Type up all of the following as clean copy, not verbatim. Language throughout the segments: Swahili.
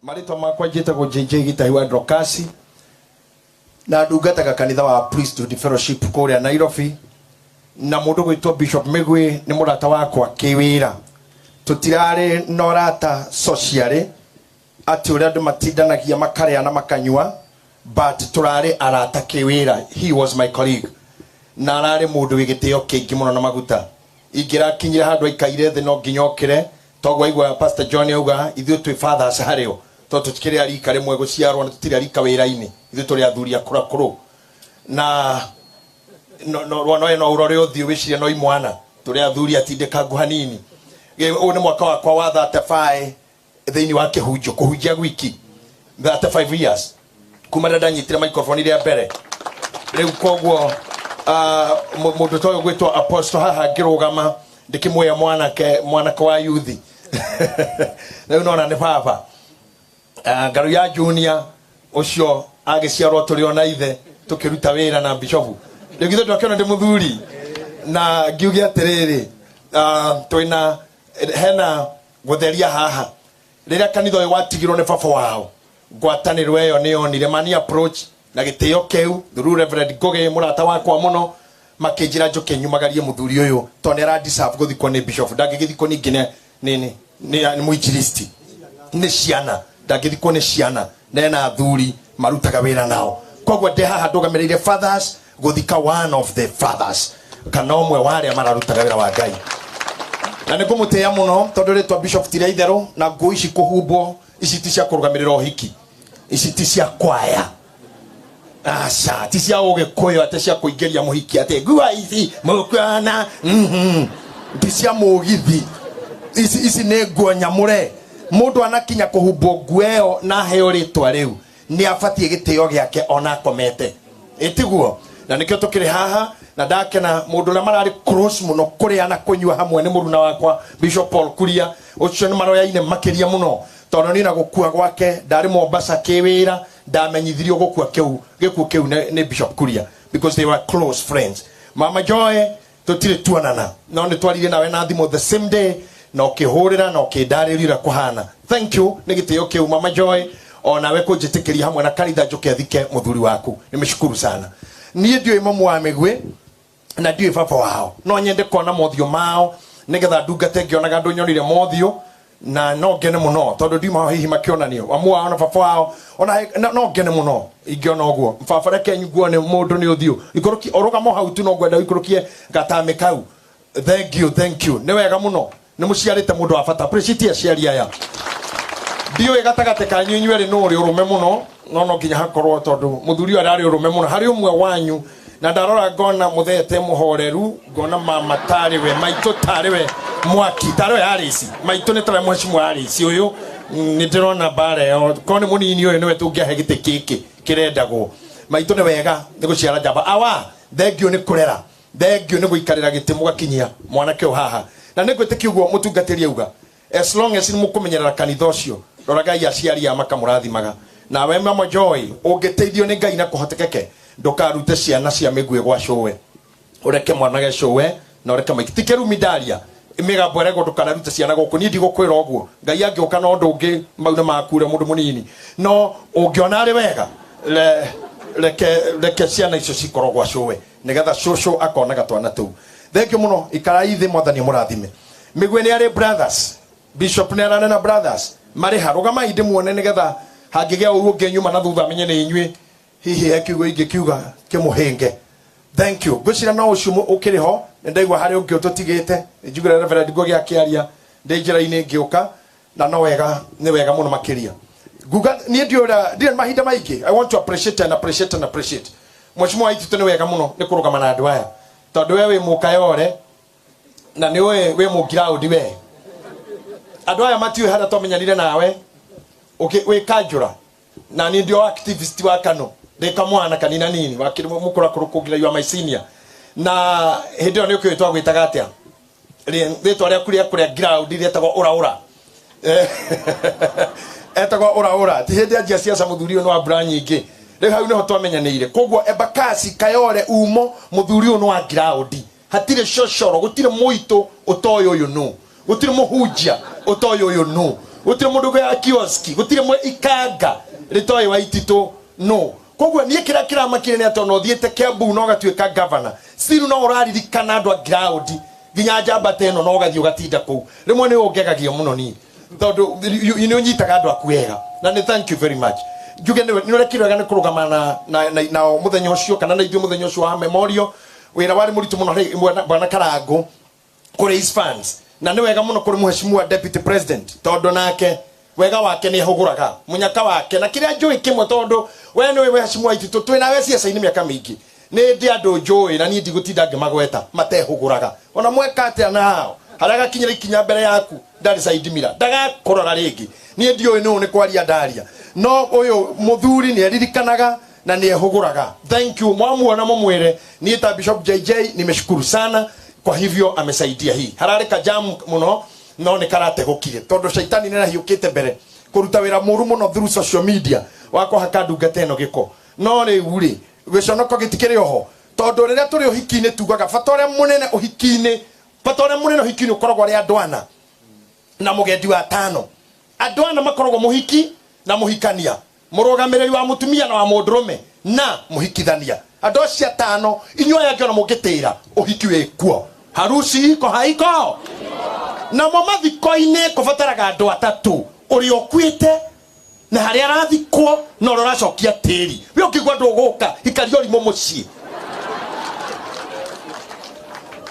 Marito makwa njĩtagwo JJ Gitahi wa Drokasi na ndungataga kanitha wa Priesthood Fellowship kũrĩa Nairobi, na mũndũ gwĩtwo Bishop Migwi nĩ mũrata wakwa kĩwĩra. Tũtirarĩ norata socially atĩ ũrĩa andũ matindanagia makarĩa na makanyua, but tũrarĩ arata kĩwĩra. He was my colleague na ararĩ mũndũ wĩ gĩtĩo kĩingĩ mũno na maguta. Ingĩrakinyire handũ aikaire thĩ no nginya okĩre, togwa igwa Pastor John auga ithuĩ twĩ fathers harĩo, to tũtikĩrĩ arika rĩmwe gũciarwo na tũtirĩ arika wĩra-inĩ, ithuĩ tũrĩ athuri akũrakũrũ na no urore ũthiũ wĩcirie no imwana tũrĩ athuri atindĩkangu hanini. Ũyũ nĩ mwaka wakwa wa 35 thĩinĩ wa kĩhunjio kũhunjia gwiki 35 years kuma rĩrĩa ndanyitire microphone rĩa mbere. Rĩu koguo mũndũ toyo gwĩtwo apostle haha ngĩrũgama ndĩkĩmuoya mwanake wa yuthi rĩu nona nĩ baba ngaru ya junior ũcio agĩciarwo tũrĩ ona ithe tũkĩruta wĩra na bishop. Rĩu githe ndakĩona ndĩ mũthuri na ngiuge atĩrĩrĩ twĩna hena gũtheria haha. Rĩrĩa kanitha ũyũ watigirwo nĩ baba wao, ngwatanĩrwo ĩyo nĩyonire mani approach na gĩtĩo kĩu through Reverend Goge mũrata wakwa mũno makĩnjĩra njoke nyumagarie mũthuri ũyũ to nĩ ara deserve gũthikwo nĩ bishop. Ndangĩgĩthikwo ningĩ nĩ mũinjilisti, nĩ ciana, ndangĩthikwo nĩ ciana na athuri marutaga wĩra nao. Koguo ndĩ haha ndũgamĩrĩire fathers gũthika one of the fathers kana ũmwe wa arĩa mararutaga wĩra wa Ngai. Na nĩ ngũmũtĩĩa mũno tondũ rĩtwa bishop tire itherũ na ngũ ici kũhumbwo ici ti cia kũrũgamĩrĩra ũhiki, ici ti cia kwaya, aca ti cia ũgĩkũyũ atĩ cia kũingĩria mũhiki atĩ ngua ici mũkwana ti cia mũgithi. Ici nĩ nguo nyamũre. Mũndũ anakinya kũhumbwo nguo ĩyo na heo rĩtwa rĩu nĩ abatie gĩtĩo gĩake ona akomete, ĩtiguo. Na nĩkĩo tũkĩrĩ haha na ndakena mũndũ ũrĩa mararĩ close mũno kũrĩa na kũnyua hamwe nĩ mũruna wakwa Bishop Paul Kuria. Ũcio nĩ maroyaine makĩria mũno tondũ niĩ na gũkua gwake ndarĩ Mombasa kĩwĩra, ndamenyithirio gũkua gĩkuũ kĩu nĩ Bishop Kuria because they were close friends. Mama Joy tũtirĩ tuonana no nĩ twarire nawe na thimũ the same day na ũkĩhũrĩra na ũkĩndarĩria kũhana. Thank you nĩ gĩtĩo kĩu Mama Joy, ona we kũnjĩtĩkĩria hamwe na kanitha njoke thike mũthuri waku. Nimeshukuru sana. Niĩ ndiũĩ mamu wa Migwi na ndiũĩ baba wao, no nyende kuona mothiũ mao nĩgetha ndungate ngĩonaga andũ nyonire mothiũ na no ngene mũno tondũ ndiuma hihi makĩonanio mamu wao na baba wao ona no ngene mũno ingĩona ũguo. Baba reke nyuguo nĩ mũndũ nĩ ũthiũ ikũrũki orũgamo hau tu no ngwenda ikũrũkie gatamĩ kau. Thank you nĩ wega mũno, nĩ mũciarĩte mũndũ wa bata. Appreciate aciari aya. Ndiũĩ gatagatĩ kanyu inyuĩ nĩ ũrĩ ũrũme mũno no nginya hakorwo tondũ mũthuri ũyũ ararĩ ũrũme mũno. Harĩ ũmwe wanyu na ndarora ngona mũthete mũhoreru, ngona mama tarĩ we, maitũ tarĩ we mwaki, tarĩ we Harisi, maitũ nĩ tarĩ mheshimiwa Harisi ũyũ nĩ ndĩrona bara ĩyo ko nĩ mũnini ũyũ nĩwe tũngĩahe gĩtĩ gĩkĩ kĩrendagwo. Maitũ nĩ wega nĩ gũciara njamba. Awa thengio nĩ kũrera, thengio nĩ gũikarĩra gĩtĩ mũgakinyia mwanake ũyũ haha. Na nĩ ngwĩtĩkia ũguo mũtungatĩri auga as long as nĩ mũkũmenyerera kanitha ũcio roragai aciari a makamũrathimaga. Na we Mama Joy ũngĩteithio nĩ Ngai na kũhotekeke ndokarute ciana cia Migwi gwa showe, ureke mwanage showe na ureke maitikeru midaria imigambo rego ndokarute ciana gũkũ. Niĩ ndigũkwĩra ũguo, Ngai angĩoka na ũndũ ũngĩ mauna makure mũndũ mũnini no ũngĩona arĩ wega reke ciana icio cikorwo gwa showe nĩgetha cũcũ akona gatwana tũu. Thengio mũno, ikarai thĩ mwathani mũrathime. Migwi nĩ arĩ brothers, Bishop nĩ aranena brothers marĩ harũgamai ndĩmuone nĩgetha hangĩgĩa ũru ũngĩnyuma na thutha amenye nĩ inyuĩ hihi ekiugo ingĩkiuga kĩmũhĩnge. Thank you. Gwĩcira no ũcio ũkĩrĩ ho ndaigua harĩ ũngĩ ũtũtigĩte njugĩra Reverend Gogi akĩaria ndĩ njĩra-inĩ ngĩũka na no wega nĩ wega mũno makĩria. Guga niĩ ndirĩ mahinda maingĩ. I want to appreciate and appreciate. Mheshimiwa Waititũ nĩ wega mũno nĩ kũrũgama na andũ aya tondũ we wĩ mũkayore na nĩ wĩ mũngiraũndi we. Andũ aya matiũĩ harĩa twamenyanire nawe wĩ Kanjũra na niĩ ndio activist wa Kano ndĩka mwana kanina nini wakĩrĩ mũkũrakũrũ kũngira you are my senior na hĩndĩ ĩyo nĩ ũkĩwĩtwo gwĩtaga atĩa rĩtwa rĩaku rĩa kũrĩa ground rĩetagwo ũraũra etagwo ũraũra ti hĩndĩ anjia ciaca mũthuri ũyũ nĩ wa mbura nyingĩ. Rĩu hau nĩho twamenyanĩire. Koguo Embakasi Kayore umo mũthuri ũyũ nĩ wa ground, hatirĩ cocoro, gũtirĩ mũitũ ũtoĩ ũyũ no, gũtirĩ mũhunjia ũtoĩ ũyũ no, gutire mundu gwa kioski gutire mwe ikanga ritoe wa itito no koguo nie kira makire ne atono thiete Kiambu no gatuika governor still no uraririkana andu a ground ginya njamba teno no gathio gatinda ku rimwe ni ungegagio muno ni tondu ni unyitaga andu akuega na ni thank you very much juge ni urekirega ni kurugama na muthenya ucio kana na ithu muthenya ucio wa memorial wira wari muritu muno bwana Karango kuri his fans na ni wega muno kuri muheshimiwa deputy president tondu nake wega wake ni huguraga munyaka wake na kiria njui kimwe tondu we ni mheshimiwa itu twina we siasa ini miaka mingi ni ndi andu njui na ni ndi gutinda ngimagweta matehuguraga ona mweka atia nao haraga kinyira ikinya mbere yaku ndari saidimira ndaga kurora ringi ni ndi uyu ni kwaria ndaria no uyu muthuri ni eririkanaga na ni ehuguraga thank you mwamuona mumwire ni ta Bishop JJ nimeshukuru sana kwa hivyo amesaidia hii hararika jamu muno no ni karate gukire tondu shaitani nena hiukite mbere kuruta wira muru muno through social media wako hakandunga teno giko no ri uri gwiconoko gitikire oho tondu riria turi uhiki-ini tugaga fatore munene uhiki-ini fatore munene uhiki-ini ukoragwo ari andwana na mugendi wa tano andwana makoragwo muhiki na muhikania murugamiriri wa mutumia na wa mundurume na muhikithania andu acio atano inyuĩ angĩ ona mũngĩtĩra ũhiki wĩkuo harusi iko haiko na mathiko-inĩ kũbataraga andũ atatũ ũrĩa ũkuĩte na harĩa arathikwo na ũrĩa ũracokia tĩri we ũkĩigua andũ ũgũka ikaria ũrimũ mũciĩ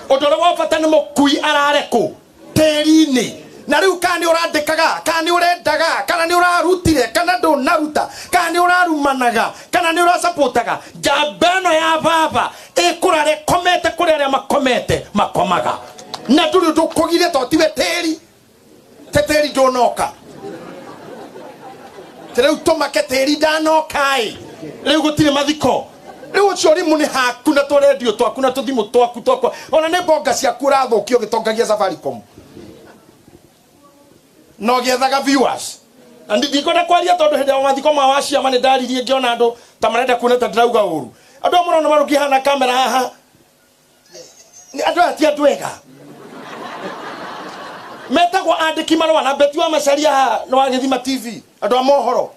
ũndũ ũrĩa wa bata nĩ mũkui arare kũ tĩri-inĩ na riu kana ni urandikaga kana ni urendaga kana ni urarutire kana ndunaruta kana ni urarumanaga kana ni urasupportaga jambeno ya baba ikurare komete kuri aria makomete makomaga na turi ndukugire totiwe teri teteri ndonoka tere utomake teri ndanokai riu gutire mathiko riu ucio rimu ni haku na to radio twaku na tuthimu twaku ona ne bonga cia kurathukio gitongagia Safaricom no gethaga viewers and ndikona kwaria tondu hindi ya mathiko ma wacia mane ndaririe ngiona andu ta marenda kuoneta ndirauga uru andu amurona maruki hana kamera haha ni andu ati atwega metagwo andiki marwa na beti wa macaria no wa githima TV andu amohoro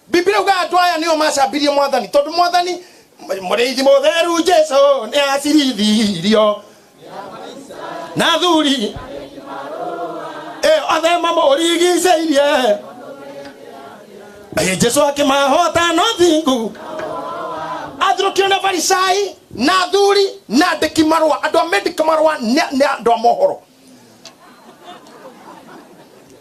biblia uga andu aya nio macabirie mwathani tondu mwathani muriithi mutheru Jesu ni acirithirio na thuri athema morigiceirie Jesu akimahota no thingu athurukio na Farisai na thuri na andiki marwa andu amendika marwa ni andu amohoro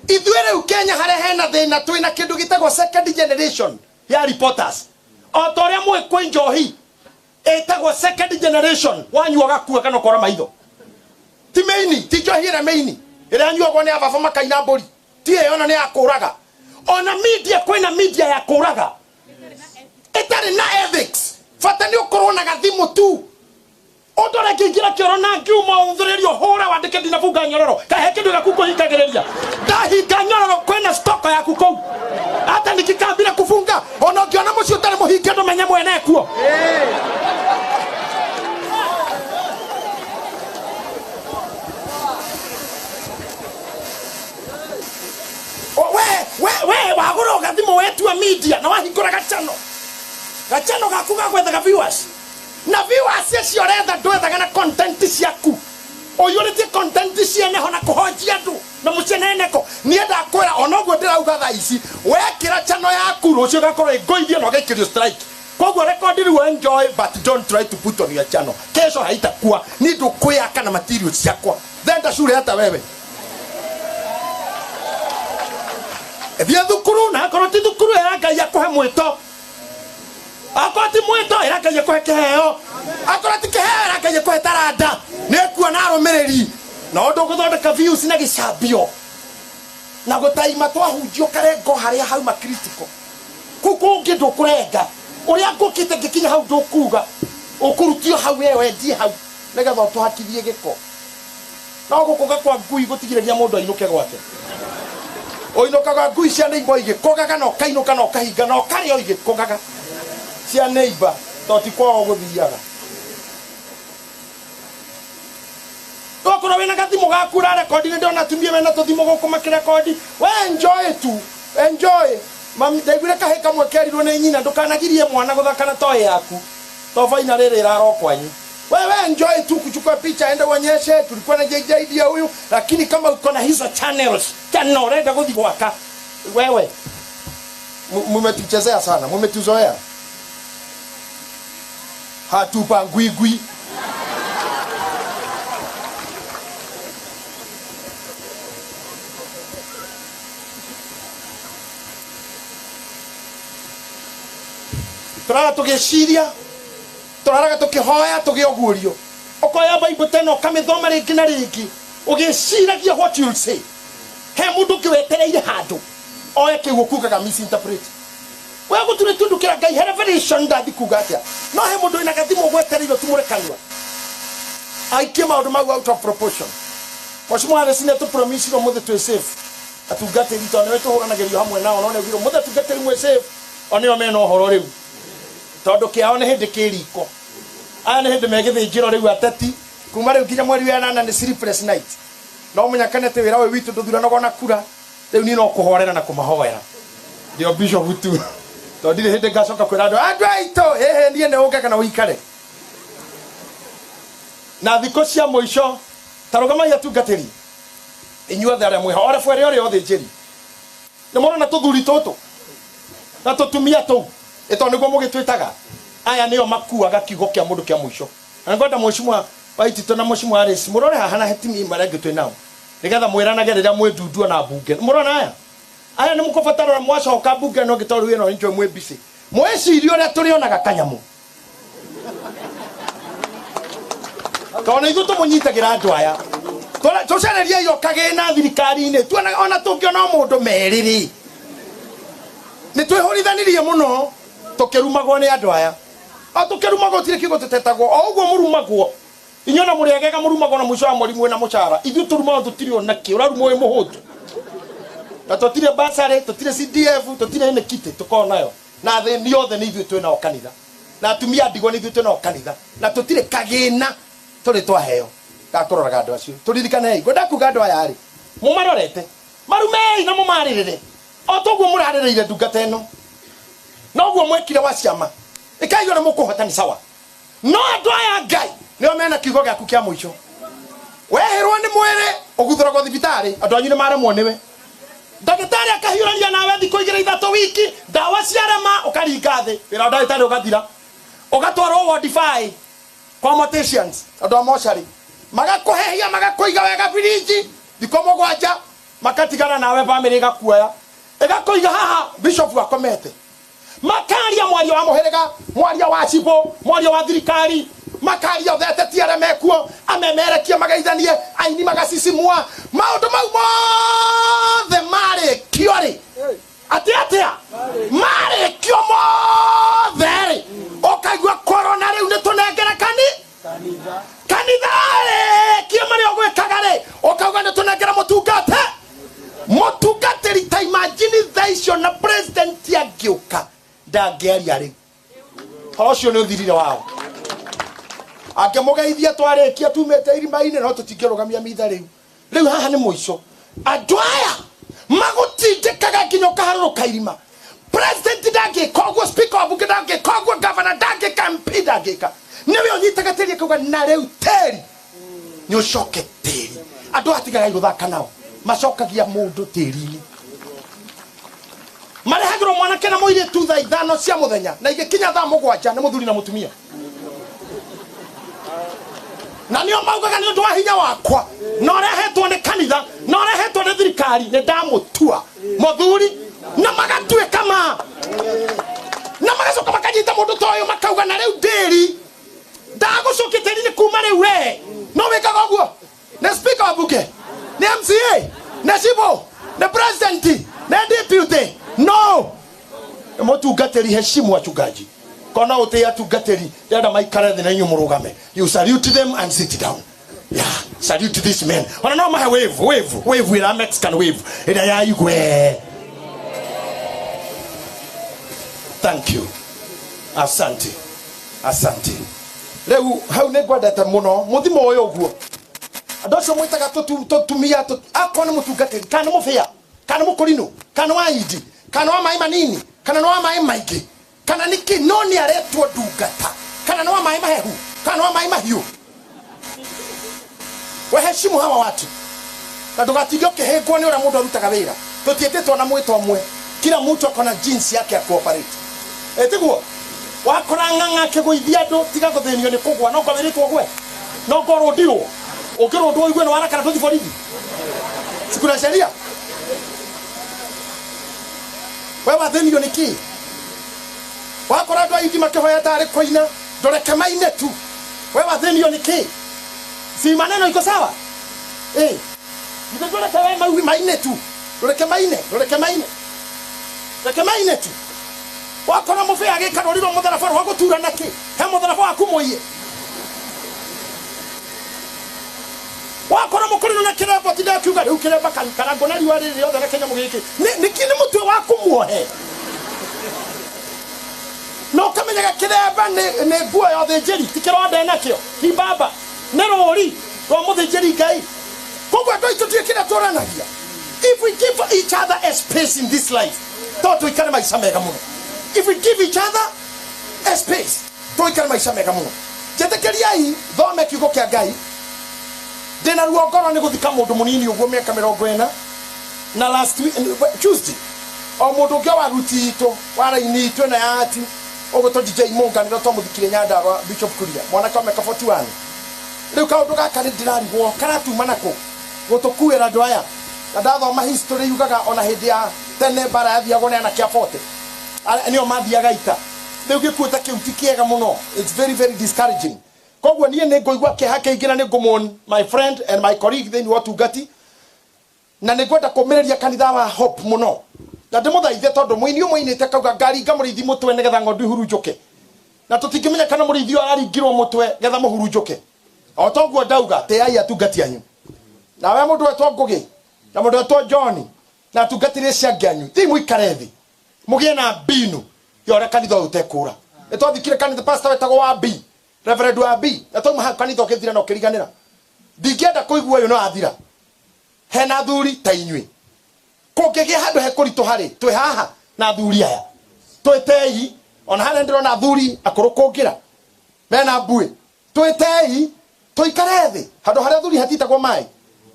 ithuere ukenya hare hena thina twina kindu gitagwo second generation ya reporters otoria mwekwe njohi etagwo second generation wanyuaga kuwa kana kora maitho ti maini ti njohi na maini ira nyuagwo ni ababa makaina mburi ti yona ni akuraga ona media kwina media ya kuraga etari na ethics fata ni ukorwo na gathimu tu odora kingira kirona ngiuma unthuririo hora wandike ndinafunga nyororo kahe kindu gakuko hikagereria ndahinga nyororo kwina stock ya kuko hata nikikambira kufunga ona ngiona mucio utari muhinge ndo menye mwene kuo we wagoro gathimu wetu wa media na wahingura gachano gakuga gwethaga viewers na viewers cio retha ndwethaga na content ciaku oyurite content ciene hona kuhojia andu na muceneneko nienda kwera onoguo ndirauga tha ici wekira channel yaku rucio gakorwo ngoithie no gekirio strike koguo record you enjoy but don't try to put on your channel kesho haitakuwa ni ndukuyaka na material ciakwa thenda shule hata wewe Ebia thukuru na akoroti thukuru eranga ya kuhe mwito akoti mwito eranga ya kuhe keheo akoroti keheo eranga ya kuhe taranda nekuwa na aromereri na ondo guthondeka views na gicambio na gutaima twahunjio karengo haria hauma critical kuku ngindu kurenga uria ngukite ngikinya hau ndukuga ukurutio hau wewe ndie hau nigetha tuhakithie giko no gukuga kwa ngui gutigireria mundu ainuke gwake oinokaga ngui cia neighbor igikogaga no kainuka no kahinga no kario igikogaga cia neighbor toti kwao guthiaga Gokora wena gathimo gakura record ni ndona tumie mena tuthimo goko makirecord. We enjoy tu. Enjoy. Mami ndaigire kahe kamwe kerirwo ni nyina ndukanagirie mwana guthakana toy yaku. To faina rere raro kwanyu. Wewe enjoy tu kuchukua picha enda uonyeshe tulikuwa na JJ dia huyu lakini kama uko na hizo channels renda kuthigwaka wewe mumetuchezea sana mumetuzoea hatupa ngwigwi Turara tugeshiria turaraga tukihoya tugiogurio okoya Bible teno kamithoma ringi na ringi ugishiragia what you say he mundu kiwetereire handu oye kigokuga misinterpret we guture tundu kira Ngai revelation ndathi kuga atia no he mundu ina gathimo gwetereire tumurekanwa aikie maundu mau out of proportion Washimwa resine tu promise no muthe tu safe atugate rito ne wetu huranagerio hamwe nao no ne gwiro muthe tugate rimwe safe onio mena ohoro riu tondu kiao ne hindi kiriko aya ne hindi megithijiro riu ateti kuma riu kinya mweri wa 8 ni sleepless night no munyakanete wira we witu nduthuranago na kura riu ni no kuhorera na kumahoera ndio bishop witu tondu ndi hindi ngacoka kwira andu aito nie ne unga kana uikare na thiko cia muico tarugama ya tungatiri inyuothe aria mwiha ore fwere ore othe njeri ni murona tuthuri tutu na tutumia tu eto niguo mugitwitaga aya niyo makuaga kiugo kia mundu kia muico na ngoda mushimwa waitito na mushimwa aresi murore haha na hetimi maragitwe nao nigetha mwiranage riria mwendundua na bunge murona aya ni mukofatara mwacoka bunge no gitoru ino njo mwe bisi mwecirio ria turionaga kanyamu tona ithu tumunyitagira andu aya tucereria iyo kagena thirikari-ini tuona ona tungiona mundu meriri ni twihurithanirie muno tukirumagwo ni andu aya tukirumagwo tire kigo tutetagwo o uguo murumagwo inyona muriagega murumagwo na mwisho wa mweri mwe na mucara ithu turumagwo tutirio naki urarumwo muhutu na tutire basare tutire CDF tutire ine kite tukonayo na the ni othe ni ithu twina okanitha na atumia ndigo ni ithu twina okanitha na tutire kagena turi twaheo gaturoraga andu acio turirikane ngoda kuga andu aya ri mumarorete marumei na mumaririre o toguo murarireire ndungata eno noguo mwekire wa ciama ikai ore mukuhotani sawa no andu aya Ngai nio mena kiugo giaku kia muico weherwo ni mwire uguthuragwo thibitari andu anyu ni maremwo niwe ndagitari akahiũrania nawe thikũ 2-3 wiki ndawa ciarema ukaringa thi wira ndagitari ugathira ugatwarwo wardify kwa morticians andu amoshari magakuhehia magakuiga wega biriji thikũ 7 makatigana nawe family gakuoya igakuiga haha bishop akomete makaria mwario wa muherega mwario wa cibo mwario wa thirikari makaria thete tiare mekuo amemerekia magaithanie aini magasisimua maundu mau mothe mari kiori atia mari kio mothe okaigua corona riu ni tunengera kanitha kio mari ogwekagare okauga ni tunengera mutungatiri ta imagination na president yagiuka ndangearia ri hocio ni uthirire wao akemugeithia twarekia tumete irima-ini no tutingirugamia mitha riu haha ni muico andu aya magutindikaga nginya ukaharuruka irima president ndangikogwo speaker of bunge ndangikogwo governor ndangika MP ndangika niwe unyitaga teri kuga na riu teri ni ucoke teri andu atigaga guthaka nao macokagia mundu teri-ini marehagirwo mwanake na muiritu thaa 5 cia muthenya na igikinya thaa 7 ni muthuri na mutumia na nio maugaga ni undu wa hinya wakwa no rehetwo ni kanitha no rehetwo ni thirikari ni ndamutua muthuri na magatue kama na magacoka makanyita mundu toyo makauga na riu ndiri ndagucukiteri ni kuma riu we no wikaga uguo ni speaker of bunge ni MCA ni cibo ni president ni deputy no mutungateri heshimu wachungaji kona utea tungateri yada maikara thina inyu murugame you salute them and sit down salute this man ona no ma wave with a Mexican wave ida ya igwe thank you asante leu hau ne gwadata muno muthimo oyo guo adoso mwitaga tumia akona mutungate kana mufia kana mukurino kana waidi kana wa mai manini kana no wa mai maigi kana niki noni aretwo ndungata kana no wa mai mahehu kana wa mai mahiu waheshimu hawa watu na ndugatidio kihengwo ni ora mundu arutaga wira tutietetwo na mwito mwe kila mtu akona jinsi yake ya cooperate etiguo wakora nganga kiguithia ndu tiga guthenio ni kugwa no kwabiritwo gwe no ngoro ndio ukiro ndu igwe no warakana tuthi borithi sikuna sheria wewe thenio ni ki wakora ndu aiti makihoya tare koina ndoreke maine tu wewe thenio ni ki si maneno iko sawa ndoreke kawe maine tu ndoreke maine tu wakora mufe agikaroriro mutharafa wa gutura naki he mutharafa wa kumoye wakora mukurino na kirabo tida kiuga riu kiraba karango na riwa riri yothe na Kenya mugiki niki ni mutwe wa kumuohe no kamenyaga kiraba ne guo yothe njeri tikiro nda nakio ibaba nerori ro muthijeri ngai kogwa ndo itutie kira toranagia if we give each other a space in this life toto ikana maisha mega muno if we give each other a space to ikana maisha mega muno jetekeria hii thome kiugo kia ngai dena ruo ngoro ni guthika mundu munini uguo miaka 40 na last week Tuesday o mundu ngia wa ruti ito wara initwe na yati ogoto DJ Munga ni to muthikire nyanda wa Bishop Kuria mwana kama 41 riu kaundu gaka ni ndirarigwo karatu manako gutukuira ndu aya na ndathoma history yugaga ona hindi ya tene bara yathiagwo na kia 40 nio mathiaga ita riu gikuta kiuti kiega muno it's very very discouraging kogwo nie ne ngoigwa kihake ingira ne ngumon my friend and my colleague then what ugati na ne gwenda kumireria kanitha wa hope muno na ndimuthaithe tondu muini umuinite kauga ngari ngamurithi mutwe nigetha ngondu ihurunjuke na tutingimenya kana murithi araringirwo mutwe getha muhurunjuke o toguo ndauga te ai atungati anyu na we mundu etwo Ngugi na mundu etwo John na atungatire cia nganyu thi muikarethi mugie na mbinu yore kanitha utekura etwathikire kanitha pastor wetagwo wa B Reverend wa B na to maha kanitha ukithira no kiriganira ndingienda kuigua uyu no athira hena thuri ta inyui kungigia handu he kuritu hari twi haha na thuri aya twitei ona hana ndiro na thuri akurukungira mena mbui twitei tuikarethi handu haria thuri hatitagwo mai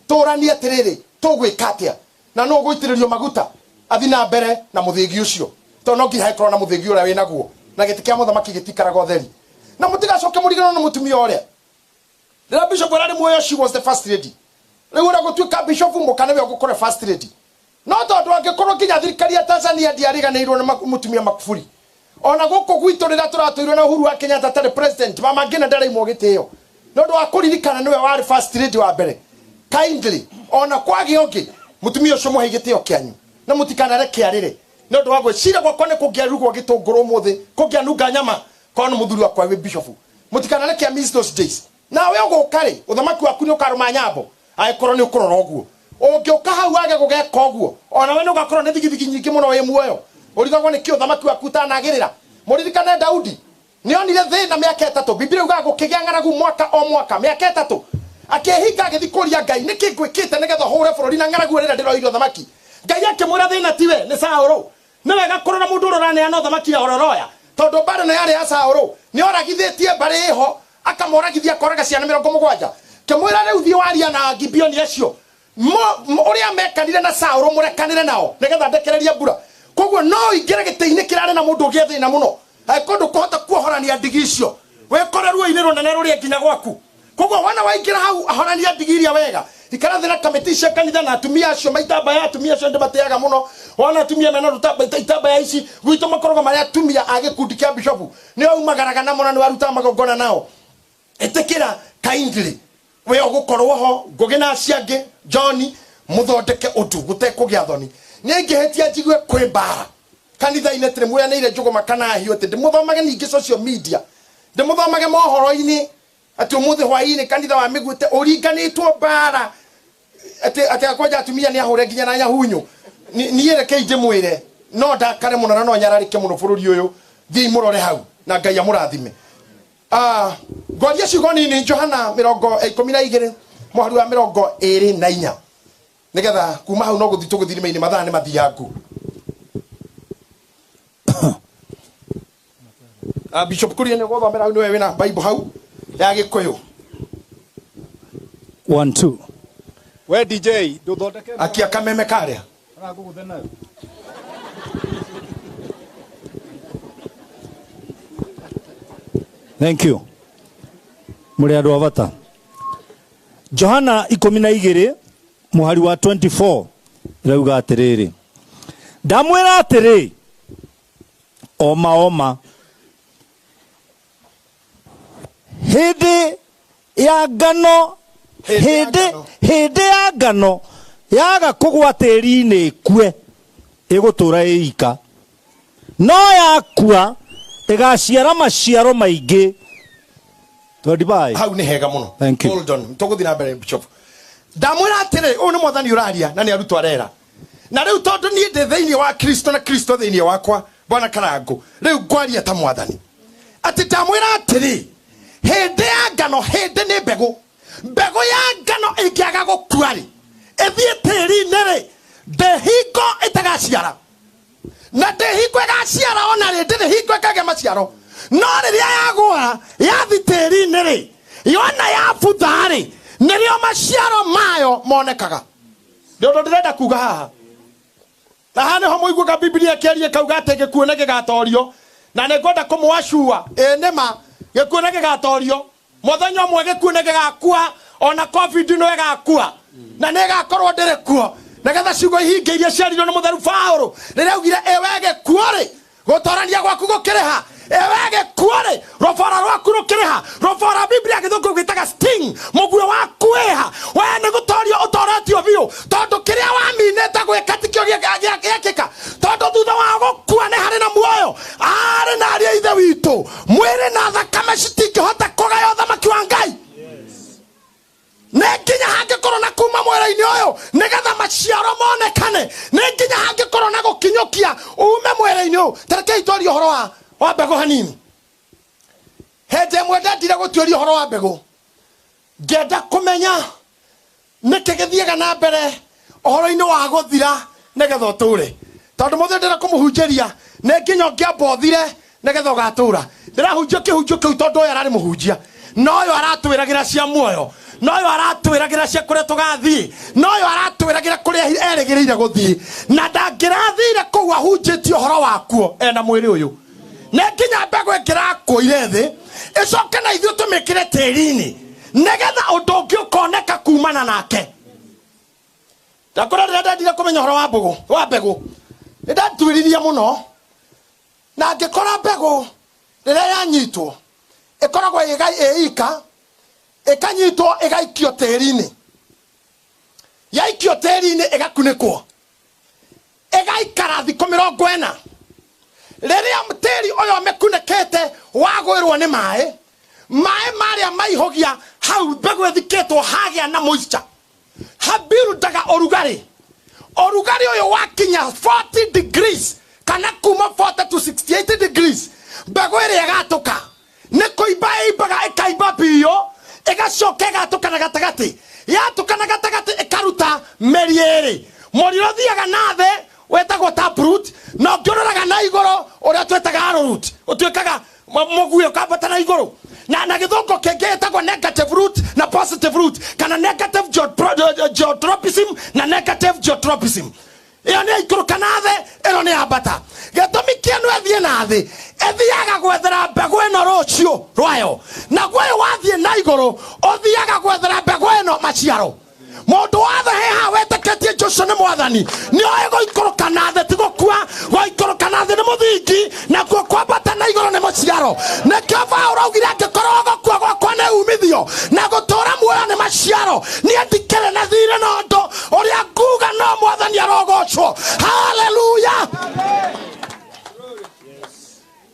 turania atiriri tugwika atia na no guitiririo maguta athi na mbere na muthigi ucio to no nginya ikoro na muthigi uria wina guo na gitikia muthamaki gitikarago theri na mutigacoke murigano na mutumia uria rira Bishop arari muoyo she was the first lady riu ura gutuika bishop mukane we gukore first lady no tondu angikorwo nginya thirikari ya Tanzania ndiariganirwo na mutumia Makufuri ona guku gwitu rira turatuirwo na Uhuru wa Kenyatta tare president mama ngina ndaraimwo gitio no ndo akuririkana niwe wari first lady wa mbere kindly ona kwagi ongi mutumia ucio muhe gitio kianyu na mutikana reke arire no ndo wagwe cira gwakwa ne kugiarugwo gitunguru muthi kugianunga nyama kono muthuri wakwa we bishop mutikana reke miss those days na we ugukari uthamaki waku ni ukaruma nyambo aikorwo ni ukurora oguo ungiuka hau age gugeka oguo ona we no gakorwo ni thigithigi nyingi muno we muoyo urigagwo ni ki uthamaki waku tanagirira muririkane Daudi ni onire thina miaka 3 Biblia ugaga gukigia ng'aragu mwaka o mwaka miaka 3 akehika agithikuria Ngai niki ngwikite nigetha hure bururi na ng'aragu rira ndiroirio thamaki Ngai akimwira thina tiwe ni Sauro ni wega kurora mundu urorane ana thamaki ya hororoya tondu bado na yale ya Sauro ni oragithitie bari ho akamoragithia koraga ciana 70 kimwira riu thi waria na Gibeoni acio uria mekanire na Sauro murekanire nao nigetha ndekereria mbura kogwo no ingire giteini kirare na mundu ugie thina muno aikondu kuhota kuohorania ndigi icio wekorerwo iniro nene ruria nginya gwaku kogwo wana waingira hau ahorania ndigi iria wega ikarathira kamiti cia kanitha na atumia acio maitamba ya atumia acio ndibateaga muno wana atumia mena itamba ya ici gwito makorogo maria atumia agikundi kia bishop ni aumagaraga na mona ni waruta magongona nao etekira kindly we ogukorwo ho Ngugi na ciange John muthondeke utu gutekugia thoni ni ngihetia njigwe kwi mbara kanitha ine tire muya neire njugo makana hiyo te muthomage ningi social media muthomage mohoro-ini ati umuthi hwaini kanitha wa Migwi te uringanitwo mbara ati akwaja atumia ni ahure nginya na nyahunyu ni yereke ije mwire no ndakare muno na no nyararike muno bururi uyu thi murore hau na Ngai amurathime ngoria ciugo nini Johana 12 Mwari wa mirongo eri na inya. Nigetha kuma hau no guthi tuguthirime-ini mathaa ni mathiangu. Bishop Kuria ni guthomera hau ni wewe na Bible hau ya Gikuyu. 1 2. We DJ nduthondeke akia kameme karia araguguthe nayo. Thank you. Muri andu avata. Johana 12 muhari wa 24 rauga atiriri. Ndamwira atiri oma hede ya ngano hede ya ngano yaga kugwa tiri-ini kue igutura iika no yakua igaciara maciaro maingi. Hau ni hega muno. Thank you. Hold on. Tuguthina mbere Bishop. Ndamwira atiri u ni mwathani uraria na ni arutwo arera. Na riu tondu ni ndi thiini wa Kristo na Kristo thiini wakwa Bwana Karangu. Riu ngwaria ta mwathani. Ati ndamwira atiri hende ya ngano hende ni mbegu. Mbegu ya ngano ingiaga gukua ri ethie tiri-ini ri ndehingo itagaciara. Na ndehingo igaciara ona ri ndiri hingo ikagĩa maciaro. No riria yagwa yathi tiri-ini ri yona yabutha ri nirio maciaro mayo monekaga. Ndio ndirenda kuga haha. Na hane ho muiguga Biblia kiarie kauga ati gikuo ne gigatorio na ne ngwenda kumwashua nema gikuo ne gigatorio muthenya umwe gikuo ne gigakua ona covid no igakua na ne gakorwo ndire kuo negetha ciugo ihinge iria ciarirwo ni mutheru Paulo riria augire ewege kuore gutorania gwaku gukiriha ewege kuore rofara rwaku rukiriha rofara Biblia githungu gitaga sting muguo waku eha we ne gutorio utoretio biu tondu kiria waminete gwikatikio giakika tondu thutha wa gukua ne hari na muoyo ari na ari ithe witu mwiri na thakame citingihota kugaya uthamaki wa Ngai. Nekinya hangikorwo na kuma mwera-ini uyu nigetha maciaro monekane nekinya hangikorwo na gukinyokia ume mwera-ini uyu tarekei twarie uhoro wa mbegu hanini. Hende imwe ndendire gutuĩria uhoro wa mbegu ngenda kumenya niki githiaga na mbere uhoro-ini wa guthira nigetha uture tondu muthe ndira kumuhunjiria nekinya ngiambothire nigetha ugatura ndirahunjia kihunjio kiu tondu uyu arari muhunjia no uyu aratwiragira cia muoyo no uyu aratwiragira cia kuria tugathii no uyu aratwiragira kuria erigirire guthii na ndangirathire kuu ahunjitie uhoro wakuo ena mwiri uyu nekinya mbegu ingirakuire thi icoke na ithuĩ tumikire tĩri-ini nigetha ũndũ ũngĩ ũkoneka kumana nake. Ndakora rĩrĩa ndendire kũmenya ũhoro wa mbegu nĩndatuĩririe mũno na ngĩkora mbegu rĩrĩa yanyitwo ĩkoragwo ĩika ĩkanyitwo ĩgaikio tĩri-ini yaikio tĩri-ini ĩgakunĩkwo ĩgaikara thikũ 40. Riria mteri oyo mekunekete wagwirwo ni mai maria maihogia hau mbegu ithiketwo hagia na moisture habiru daga orugari oyo wakinya 40 degrees kana kuma 40 to 68 degrees mbegu iri igatuka niko ibaga ikaiba biyo igacoka igatuka na gatagati yatuka na gatagati ikaruta meriere moriro thiaga nathe wetagwo taproot no ngioraga na igoro uria twetaga arroot utwekaga muguyo kabata na igoro na githongo kengetagwo negative root na positive root kana negative geotropism na negative geotropism iyo ni ikuruka nathe ino ni abata gitumi kienu ethie nathi ethiaga gwethera mbegu ino rucio rwayo na gwe wathie na igoro othiaga gwethera mbegu ino maciaro. Mundu wathe heha weteketie Joshua ni mwathani ni oego ikoroka nathe tigokua go ikoroka nathe ni muthingi na kuo kwambata na igoro ni maciaro na kava uraugire angikorogo gukua gwakwa ni umithio na gutura muoyo ni maciaro ni andikere na thire na ndo uria nguga no mwathani arogocwo. Hallelujah.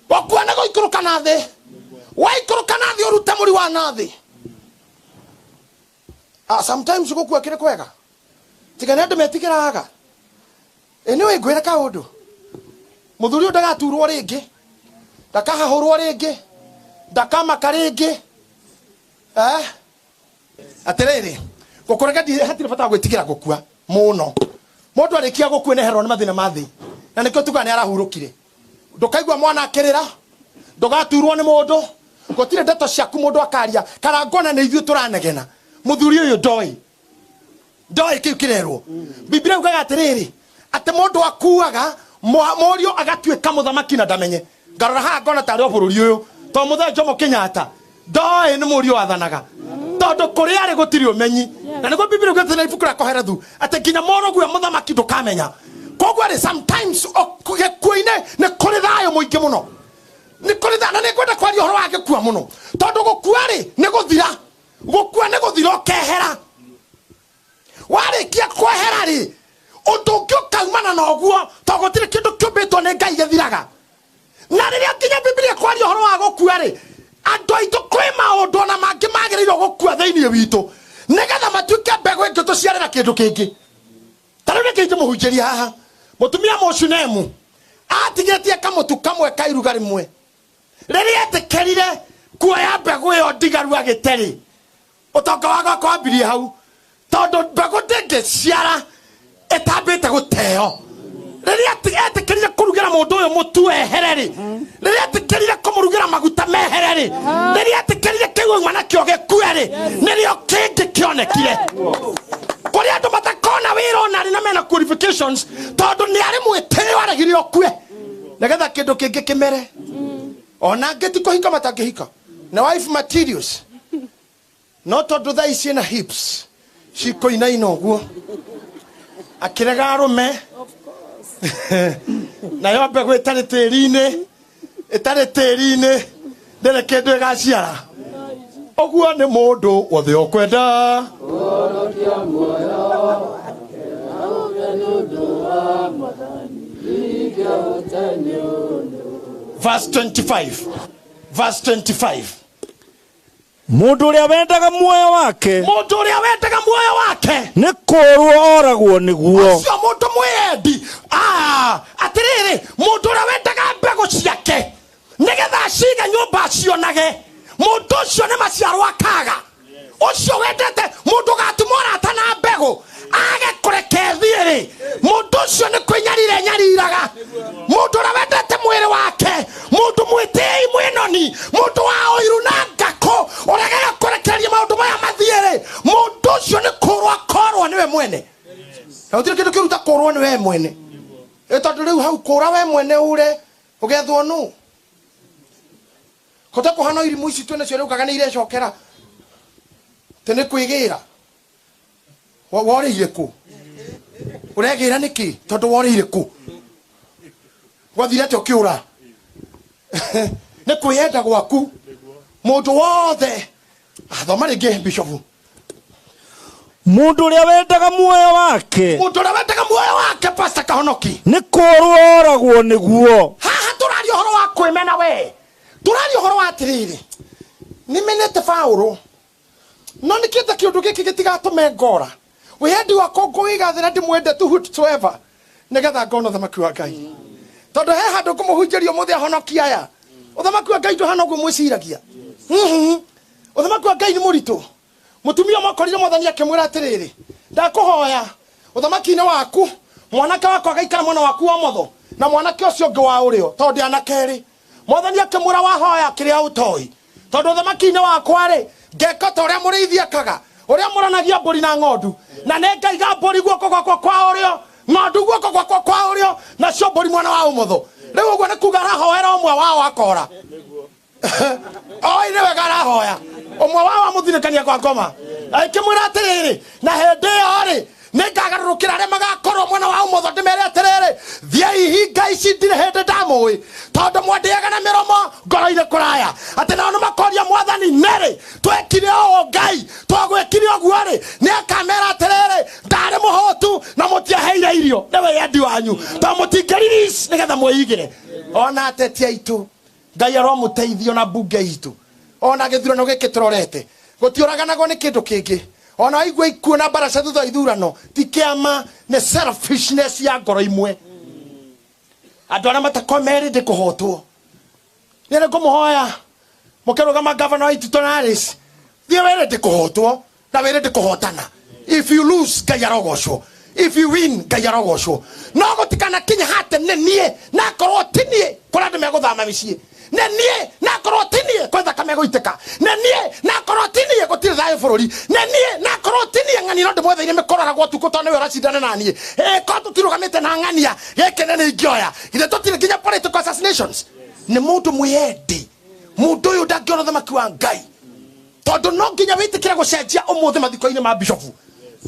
Wakua nego ikoroka nathe wa ikoroka nathe urute muri wa nathe. Sometimes uko kwa kire kwega tigana ndu metigiraga ene ngwira ka undu muthuri u ndagaturwo ringi ndakahahurwo ringi ndakamaka ringi atiriri gukurega ndi hatire bata gwitigira gukua muno mundu arikia gukua ne herwo ni mathina mathi na nikyo tuka ni arahurukire ndukaigwa mwana akirira ndugaturwo ni mundu gutire ndeto ciaku mundu akaria kana ngona ni ithuĩ turanegena muthuri uyu ndoi kiu kirerwo Biblia ugaga atiriri ati mundu akuaga morio agatuika muthamaki na ndamenye ngarora ha ngona tari o bururi uyu to muthe Jomo Kenyatta ndoi ni murio athanaga tondu kuri ari gutiri umenyi na niguo Biblia ugaga na ibuku ra koherethu ati nginya morogu ya muthamaki ndukamenya koguo ari sometimes gikuine ni kuri thayo muingi muno ni kuri thayo na ni kwenda kwaria horo wa gikua muno tondu gukua ri ni guthira gukua ni guthira ukehera warikia kwehera ri utungi ukaumana na oguo to gutire kindu kiumbitwo ni Ngai githiraga na riria nginya Biblia kwaria horo wa gukua ri andu aitu kwi maundu na mangi magiriirwo gukua thiini witu nigetha matuike mbegu ingi tuciarira kindu kingi tariu ni kingi muhunjiria haha mutumia mucunemu atigitie kamutu kamwe kairuga rimwe riria etikerire kuoya mbegu iyo ndigaru agiteri utonga waga kwambirie hau tondu mbegu ndingiciara etambite guteo riria etikerire kurugira mundu uyu mutu ehereri riria etikerire kumurugira maguta mehereri riria etikerire kiugwa na kio gikueri nirio kingi kionekire kuri andu matakona wira ona ri na mena qualifications tondu ni ari mwitiri waragire okue nigetha kindu kingi kimere ona ngeti kuhika matangihika na wife materials no tondu thaa ici na hips cikoinaina uguo akirega arume nayo mbegu itari tĩri-inĩ ndĩrĩ kĩndũ ĩgaciara ũguo nĩ mũndũ wothe ũkwenda verse 25 mundu uria wendaga muoyo wake ni kurwo oragwo niguo ucio mundu mwendi atiriri mundu uria wendaga mbegu ciake nigetha ciga nyumba cionage mundu ucio ni maciaro akaga ucio wendete mundu gatumora atana mbegu age kurekethiri mundu ucio ni kwinyariraga mundu uria wendete mwiri wake mundu mwitei mwinoni mundu wa oiru na ngako uregega kurekereria maundu maya mathiere mundu ucio ni korwo niwe mwene na utire kindu kiruta korwo niwe mwene tondu riu hau kura we mwene ure ugethwo nu kota kuhana irimu ici twene cio riu kaga ni irecokera tene kwigira worire ku uregira niki tondu worire ku gwathire te ukiura ne kuyenda gwaku mundu wothe athoma ringi bishop mundu uria wendaga muoyo wake pastor Kahonoki ni kurwo oragwo niguo haha turario horo wa kwimena we turario horo wa atiriri nimenete Paulo no nikita kiundu giki gitigatume ngora wendi wako nguigathira ndimwende tu whatsoever nigetha ngona thamaki wa Ngai tondu he handu kumuhunjirio muthe ahonokia aya uthamaki wa Ngai nduhana uguo mwiciragia uthamaki wa Ngai ni muritu mutumia makorire mwathani akimwira atiriri ndakuhoya uthamaki-ini waku mwanake wako agaikara mwana waku wa motho na mwanake ucio ungi wa urio tondu anakeri mwathani akimwira wahoya kiria utoi tondu uthamaki-ini wakwa ri ngeka ta uria muriithia kaga uria muranagia mburi na ng'ondu na nengaiga mburi guoko gwakwa kwa urio ng'ondu guoko gwakwa kwa urio na cio mburi mwana wa umotho riu uguo ni kuga arahoera umwe wao akora oi niwe garahoya umwe wao amuthirikania kwa ngoma akimwira atiriri na hindi iyo ri ningagarurukira aria magakorwo mwena wa umotho ndimere atiriri thiai hinga ici ndire hindi ndamui tondu mwendiaga na miromo ngoro-ini kuraya ati nao nimakoria mwathani neri twekire o Ngai twagwikire oguo ri niakamera atiriri ndari muhotu na mutiaheire irio niwe yendi wanyu to mutingeriris nigetha mwiyigire ona ateti aitu Ngai aromuteithio na bunge itu ona githurano giki turorete gutiuraganagwo ni kindu kingi ona igwe ikuona barasa thutha ithurano ti kiama ni selfishness ya ngoro imwe andu aria matakomeri ndi kuhotwo nire ngumuhoya mukerugama governor itu Tonaris thie were ndi kuhotwo na were ndi kuhotana If you lose, gayarogosho. If you win, gayarogosho. No gotikana kinya hate nenie na korotinie kora de mego dama misie. Nenie na korotinie kwa thaka mego iteka. Nenie na korotinie gotire thayo forori. Nenie na korotinie ngani no de mothe ine mekora gwa tuko tone wera sidana nanie. Ko tutirugamete na ngania yekene ne igioya. Ile totire kinya political assassinations. Ni mutu muyedi. Mutu yu dagiona thamaki wa Ngai. Todo no nginya witikira gucenjia umuthe mathiko-ini ma bishofu.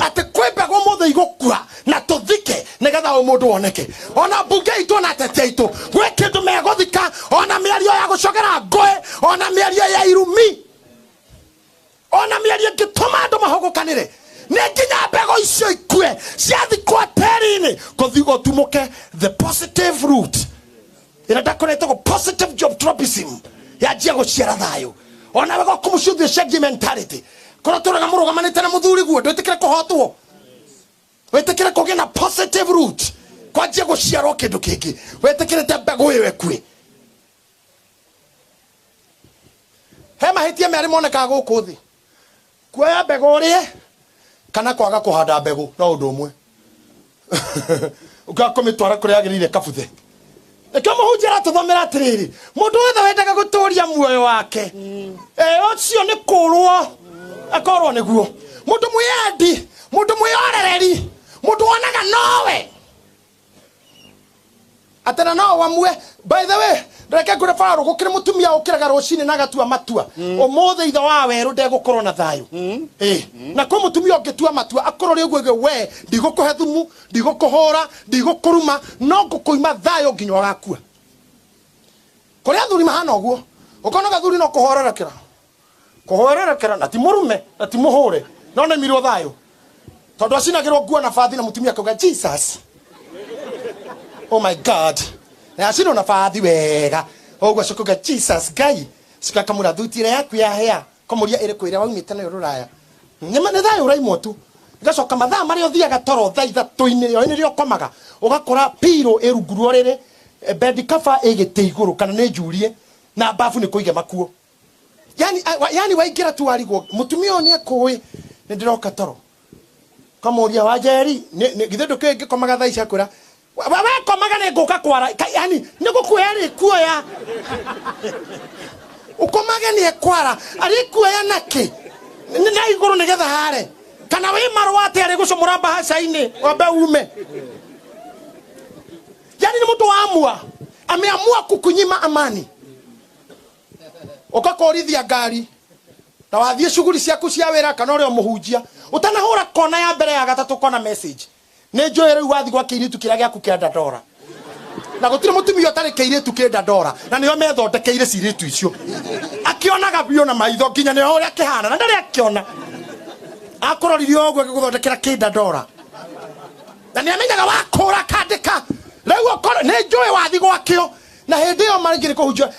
Ate kwembe go mothe igokua na tuthike nigetha o mundu woneke. Ona bunge itu na tete itu gwe kindu megothika, ona miario ya gucogera ngoe, ona miario ya irumi, ona miario ngituma andu mahogokanire. Nekinya mbego icio ikue ciathikwo teri-ini kuthigo tumuke the positive route. Ina dakorete go positive job tropism ya jia guciara thayo. Ona wego kumucuthia shaggy mentality. Kora turaga murugamanite na muthuri guo ndwitikire kuhotwo. Wetikire kugia na positive route. Kwa jia guciarwo kindu kingi. Wetikire te mbego iwe kwi. He mahitia meri moneka guku thi. Kuoya mbego rie kana kwaga kuhanda mbego no undu umwe. Ugakomitwara kuri agirire kabuthe. Kama hujera tuthomera atiriri mundu wethe wendaga guturia muoyo wake ucio ni kurwo akorwo niguo mundu mwiandi mundu mwiorereri mundu wonaga nowe atena no wamwe. By the way ndeke kure faru gukire mutumia ukiraga rucini na gatua matua umuthe itho wa weru ndegukorwo na thayo na ko mutumia ungitua matua akorwo uguo we ndigukuhe thumu ndigukuhora ndigukuruma no ngukuima thayo nginya ogakua. Kuria thuri mahana uguo ukona gathuri no kuhorerekera na ti murume na ti muhure no ne mirwo thayo tondu acinagirwo nguo na bathi na mutumia kauga Jesus, oh my God, na acino na bathi wega ogwa cokuga Jesus Ngai sika kamura thutire yaku ya hea komuria iri kwira waumite na ruraya nyama ne thayo uraimo tu gacoka mathaa mari othiaga toro tha ithatu-ini yo rio komaga ugakora piro eruguru riri bed cover igite iguru kana ne njurie na bafu ni kuige makuo. Yani waingira tu warigwo mutumia ni akui ni ndiroka toro kamuria wa Jeri ni githindu kingi komaga tha ica kura we komaga ne nguka kwara yani ni gukweri kuoya ukomaga ni ekwara ari kuoya naki na iguru ni getha hare kana we marwate ari gucumura bahaca-ini wambe ume. Yani ni mtu waamua ameamua kukunyima amani ukakorithia ngari na wathie shughuli ciaku cia wira kana uri muhunjia utanahura kona ya mbere ya gatatu kona message ni njoe riu wathi gwa kiiritu kiria giaku kia Dandora na gutire mutumia utari kiiritu kia Dandora na niyo methondekeire ciritu icio akionaga bio na maitho nginya niyo uria kihana na ndari akiona akororirio ogwo guthondekera kia Dandora na ni amenyaga wakura kandika riu okoro ni njoe wathi gwakio na hindi yo marigire kuhunjia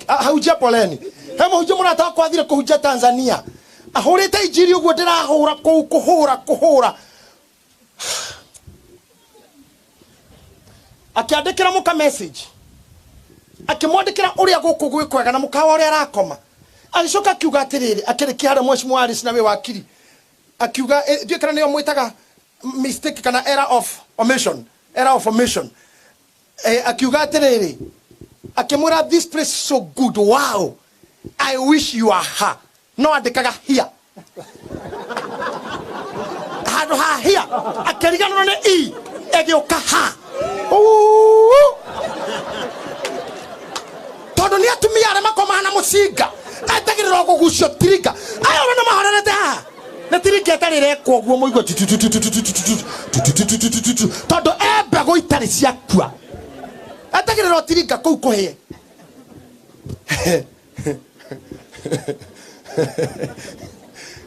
hauja poleni he muhunjia murata kwathire kuhunjia Tanzania ahurite injiri uguo ndirahura kuhura akiandikira muka message akimwandikira uria guku gwikwega na mukawa uria arakoma alicoka akiuga atiriri akirikia hara mheshimiwa Alice na we wakiri akiuga ndikana niyo mwitaga mistake kana error of omission akiuga atiriri akimwira this place so good, wow, I wish you are her. No andikaga here hado ha here akirigana ne e egioka ha todo ni atumia ara makoma na musinga atagirira kugucio tiriga ayo na mahorerete ha na tiriga tarire kwa guo muigo todo ebe go itari ciakua atagirira tiriga kuu kuhie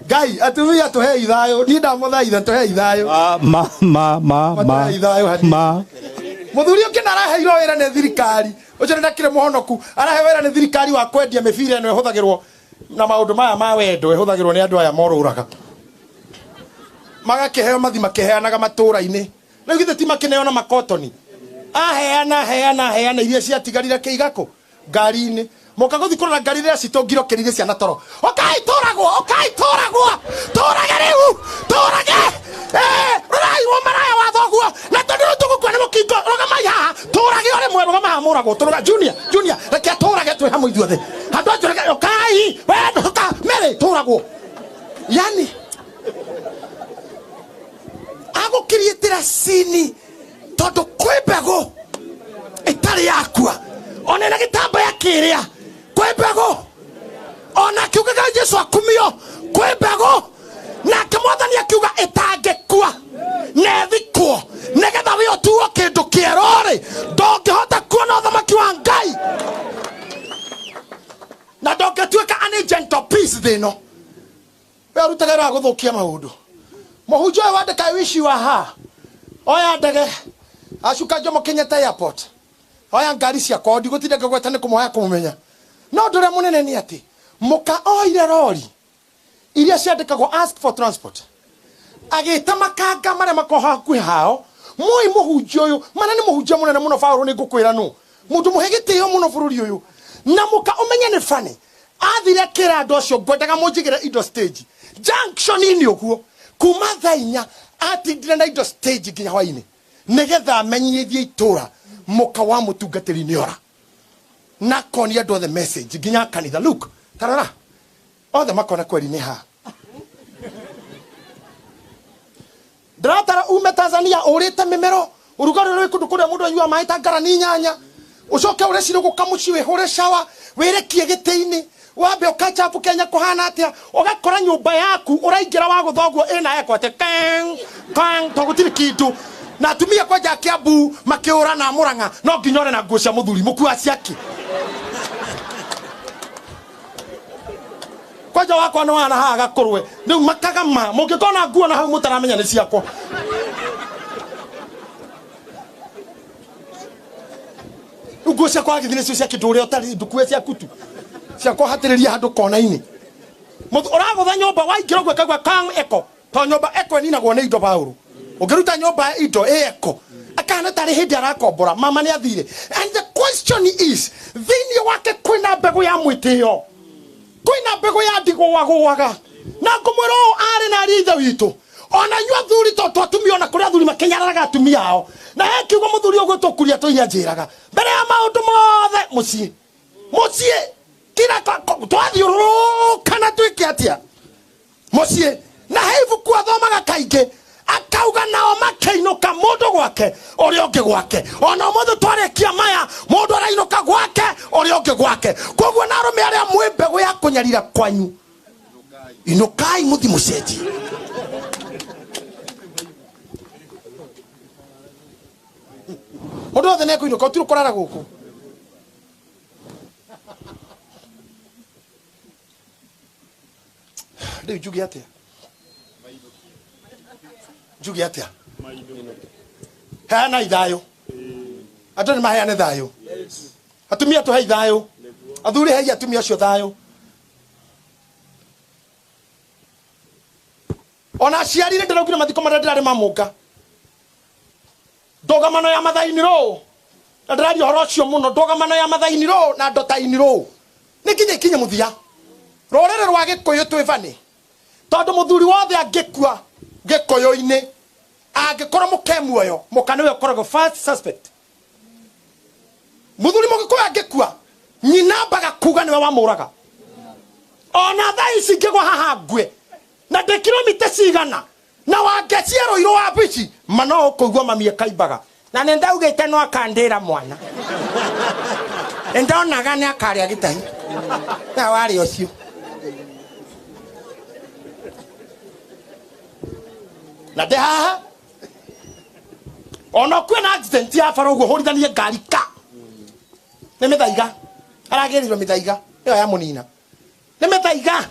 Gai atumia tuhe ithayo ni ndamuthaitha tuhe ithayo muthuri ungi naraheirwo wira ni thirikari ucio ndakire muhonoku arahe wira ni thirikari wa kwendia mibira eno ihuthagirwo na maundu maya ma wendo ihuthagirwo ni andu aya moruraga magakiheo mathi makiheanaga matura-ini riu githe ti makineo na makotoni aheana iria ciatigarire kiigako ngari-ini moka guthi kurora ngari ria citongiro kirire ciana toro okai toragwo torage riu torage rai wo maraya wa thoguo na tondu tugukwa ni mukingo rogama ya torage ore mwe rogama hamuragwo toroga junior reke torage twe hamwe ithuothe handu njorege okai we ndoka mere toragwo yani ago kirietira sini tondu kwembego itari yakua onena gitamba ya kiria kwembego ona kiugaga Yesu akumio kwembego na kamwathani akiuga itangekua nethikwo negetha we otuo kindu kierori ndongihota kuona uthamaki wa Ngai na ndongetuika an agent of peace thino we rutagera guthukia maundu muhunjo wandika wishi wa ha oya ndege acuka Jomo Kenyatta airport oya ngari cia kodi gutinde ngweta ni kumuhoya kumumenya no ndure munene ni ati muka oire rori iria ciandikagwo ask for transport agita makanga maria makoha kwi hao moi muhunjo uyu mana ni muhunjo munene muno Paulo ni ngukwira nu mundu muhegitio muno bururi uyu na muka umenya ni fani athire kira ndo cio ngwendaga munjigire indo stage junction ini uguo kuma thainya atindire na indo stage nginya hwaini negetha amenyithie itura muka wa mutungatiri ni ora na konia ndo the message nginya kanitha look tarara othe makona kweli ni ha dratara ume Tanzania urite mimero urugaro rwe kundu kuria mundu anyua mai tangara ni nyanya ucoke urecire gukamuci we hore shawa werekie giteini wambe ukachapu Kenya kuhana atia ugakora nyumba yaku uraingira wa guthoguo ina ekwate kang togutiri kitu na atumia kwaja Kiambu makiura na Murang'a no nginyore na nguo cia muthuri mukua ciaki kwaja wakwa no wana haga kurwe riu makagama mungikona nguo na hau mutaramenya ni ciakwa nguo ciakwa githire cio cia kindure utari ndukue cia kutu ciakwa hatiriria handu kona-ini uragutha nyumba waingiro gwe kagwa kang eko to nyumba eko ninagwo ni indo Paulo ungiruta nyumba indo eko akana tari hindi arakombora mama ni athire and the question is thini wake kwina mbegu ya mwitio kwina mbegu ya ndigo wagwaga na kumwiro ari na ritha witu ona nyua thuri to twatumio na kuria thuri makenyaraga atumia ao na hekiugo muthuri ogwetwo kuria toinya njiraga mbere ya maundu mothe mucie kira twathiururuka twike atia mucie na heivu kwa thomaga kaingi akauga nao makeinuka mundu gwake uria ungi gwake ona mundu twarekia maya mundu arainuka gwake uria ungi gwake koguo na arume aria mwembegu ya kunyarira kwanyu inukai muthi mucenji mundu othe nekuinuka utiru kurara guku riu njuge atia heana ithayo andu ni maheane thayo atumia tuhe ithayo athuri hei atumia acio thayo ona aciarire ndiraugire mathiko maria ndirari mamunga ndogamano ya mathaini ro na ndirari horo cio muno ndogamano ya mathaini ro na ndotaini ro ni kinya muthia rorere rwa Gikuyu twivani tondu muthuri wothe angikua Gikuyu-ini angikora mukemuoyo mukaniwe ukoragwo first suspect muthuri mugikuyu angikua nyina mbaga kuga niwe wamuraga ona thaici ngigwa haha ngwe na de kilomita cigana na wangeciero iro wa bici mano ukuigua mami kaimbaga na nindaugite no akandira mwana ndonaga ni akaria Gitahi na wari ucio na de haha ona kwena accident ya faro guo horithanie ngari ka ni mithaiga aragerirwo mithaiga iyo ya munina ni mithaiga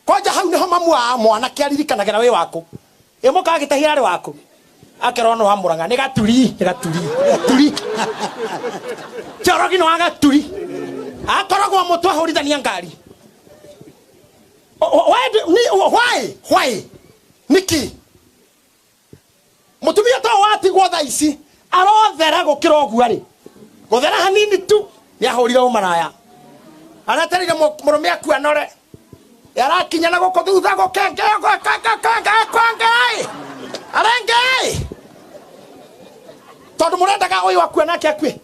koja hau niho mamu wa mwana kiaririkanagira we wako imuka Gitahi ari wako akerono wa Murang'a ni gaturi chorogi no agaturi akoragwo mutwa horithania ngari why niki mutumia to watigwo thaici arothera gukira ogu ari guthera hanini tu ni ahurira umaraya aratarire murume aku anore yarakinya na guko thutha gukenge arenge tondu murendaga uyu akue nake akue.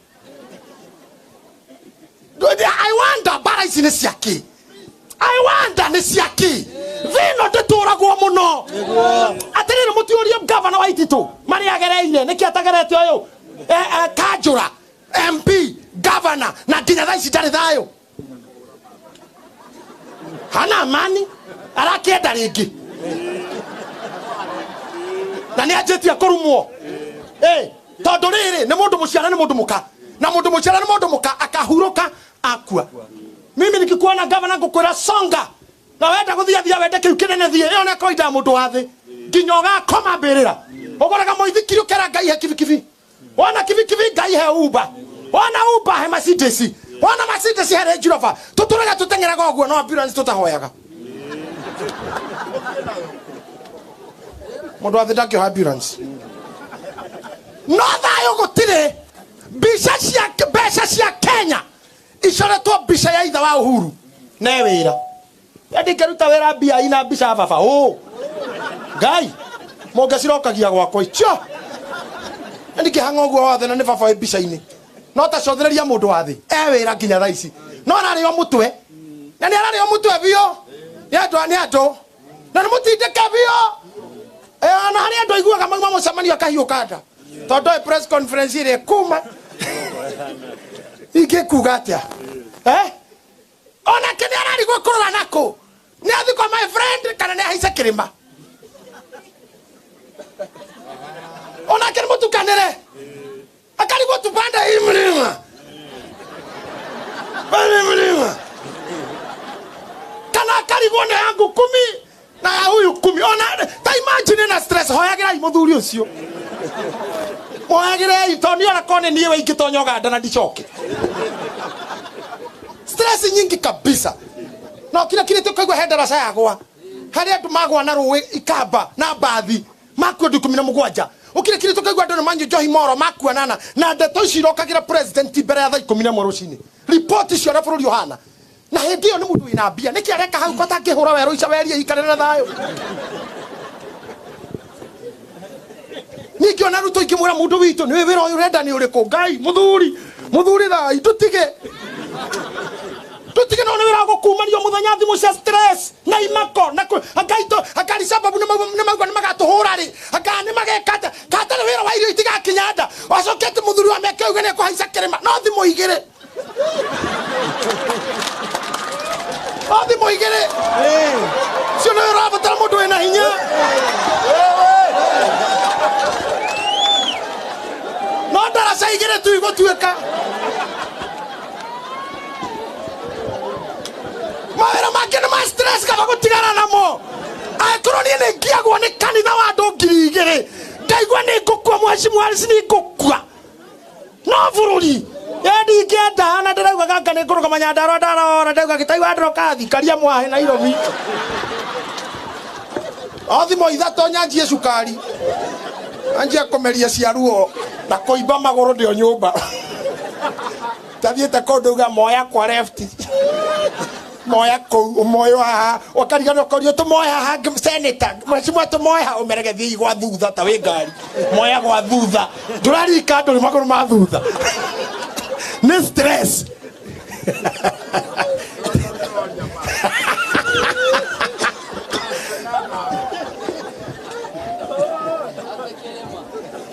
I wonder bara ici ni ciaki. I wonder ni ciaki. Vino ndeturagwo muno. Atirire mutiurie governor wa Ititu mari agereire niki atagerete uyu Kajura MP governor na nginya thaa ici ndari thayo. Hana amani arakienda ringi na ni ajetia kurumwo tondu riri ni mundu muciara ni mundu muka na mundu muciara ni mundu muka akahuruka akua. Mimi nikikuona governor ngukwira songa na wenda guthia wende kiu kinene thie iyo ne koida mundu wathi nginyoga koma mbirira ugoraga moithikiri ukera ngai he kivikivi wana kivikivi ngai he uba wana uba he Mercedes wana Mercedes he Range Rover tuturaga tutengeraga oguo no ambulance tutahoyaga mundu wathi ndakio ambulance no thayo gutire mbeca cia Kenya icoretwo mbica ya itha wa Uhuru ne wira ndingeruta wira mbia ina mbica baba ngai monge cirokagia gwakwa icio ndikihanga uguo wothe na ni baba mbica-ini no ta cothereria mundu wathi wira nginya thaa ici no arario mutwe na ni arario mutwe bio ni andu na ni mutindike bio na hari andu aiguaga mauma mucemanio akahiuka nda tondu press conference ire kuma ingekuga atia ona kini ararigwo kurora nako ni athiko my friend kana ni haisa kirima ona kini mutukanire akarigwo tupanda hii mlima kana akarigwo ni yangu 10 na ya huyu 10 ona ta imagine na stress hoyagira muthuri ucio moyagira itoni ona kone niwe ingitonyoga ndana ndicoke stress nyingi kabisa no kile tukaigwa hendera sa yagwa hari andu magwa na ruwi ikamba na bathi makwa 17 ukire tukaigwa andu manju Johi Moro makwa nana na ndeto irokagira president mbere ya 11 rucini report cio na bururi Yohana na hindi yo ni mundu ina mbia niki areka hau kota ngihura weru ica werie ikarene na thayo niki ona ruto ikimura mundu witu ni wira uyu renda ni uriku ngai muthuri thai tutige no wira gukumanio muthenya thimu cia stress na imako na akaito akari sababu na magwa magatuhura ri akani magekata kata wira wa irio itiga kinyanda wacokete muthuri wa meke ugene ko haica kirima no thimu igire thimu igire cio no rabatara mundu ena hinya no ndaraca igire tu igutuika mawira make ni ma stress kaba gutigana namo akoro ni ngiagwo ni kanitha wa andu 2,000 ndaigwa ni ngukua mwacimu harisi ni ngukua no bururi yedi ngenda na ndirauga gaka ni nguruka manyandaro ndara ndauga Gitahi wa Ndokathi karia mwahe Nairobi othimo ithato nyanjie cukari anjia komeria cia ruo na koimba maguru ndio nyumba tathiete konduga moya kwa left moya ko moyo ha wakarigana korio to moya ha senator mwacimu to moya umerege thii gwa thutha ta wi ngari moya gwa thutha ndurari kando maguru ma thutha ni stress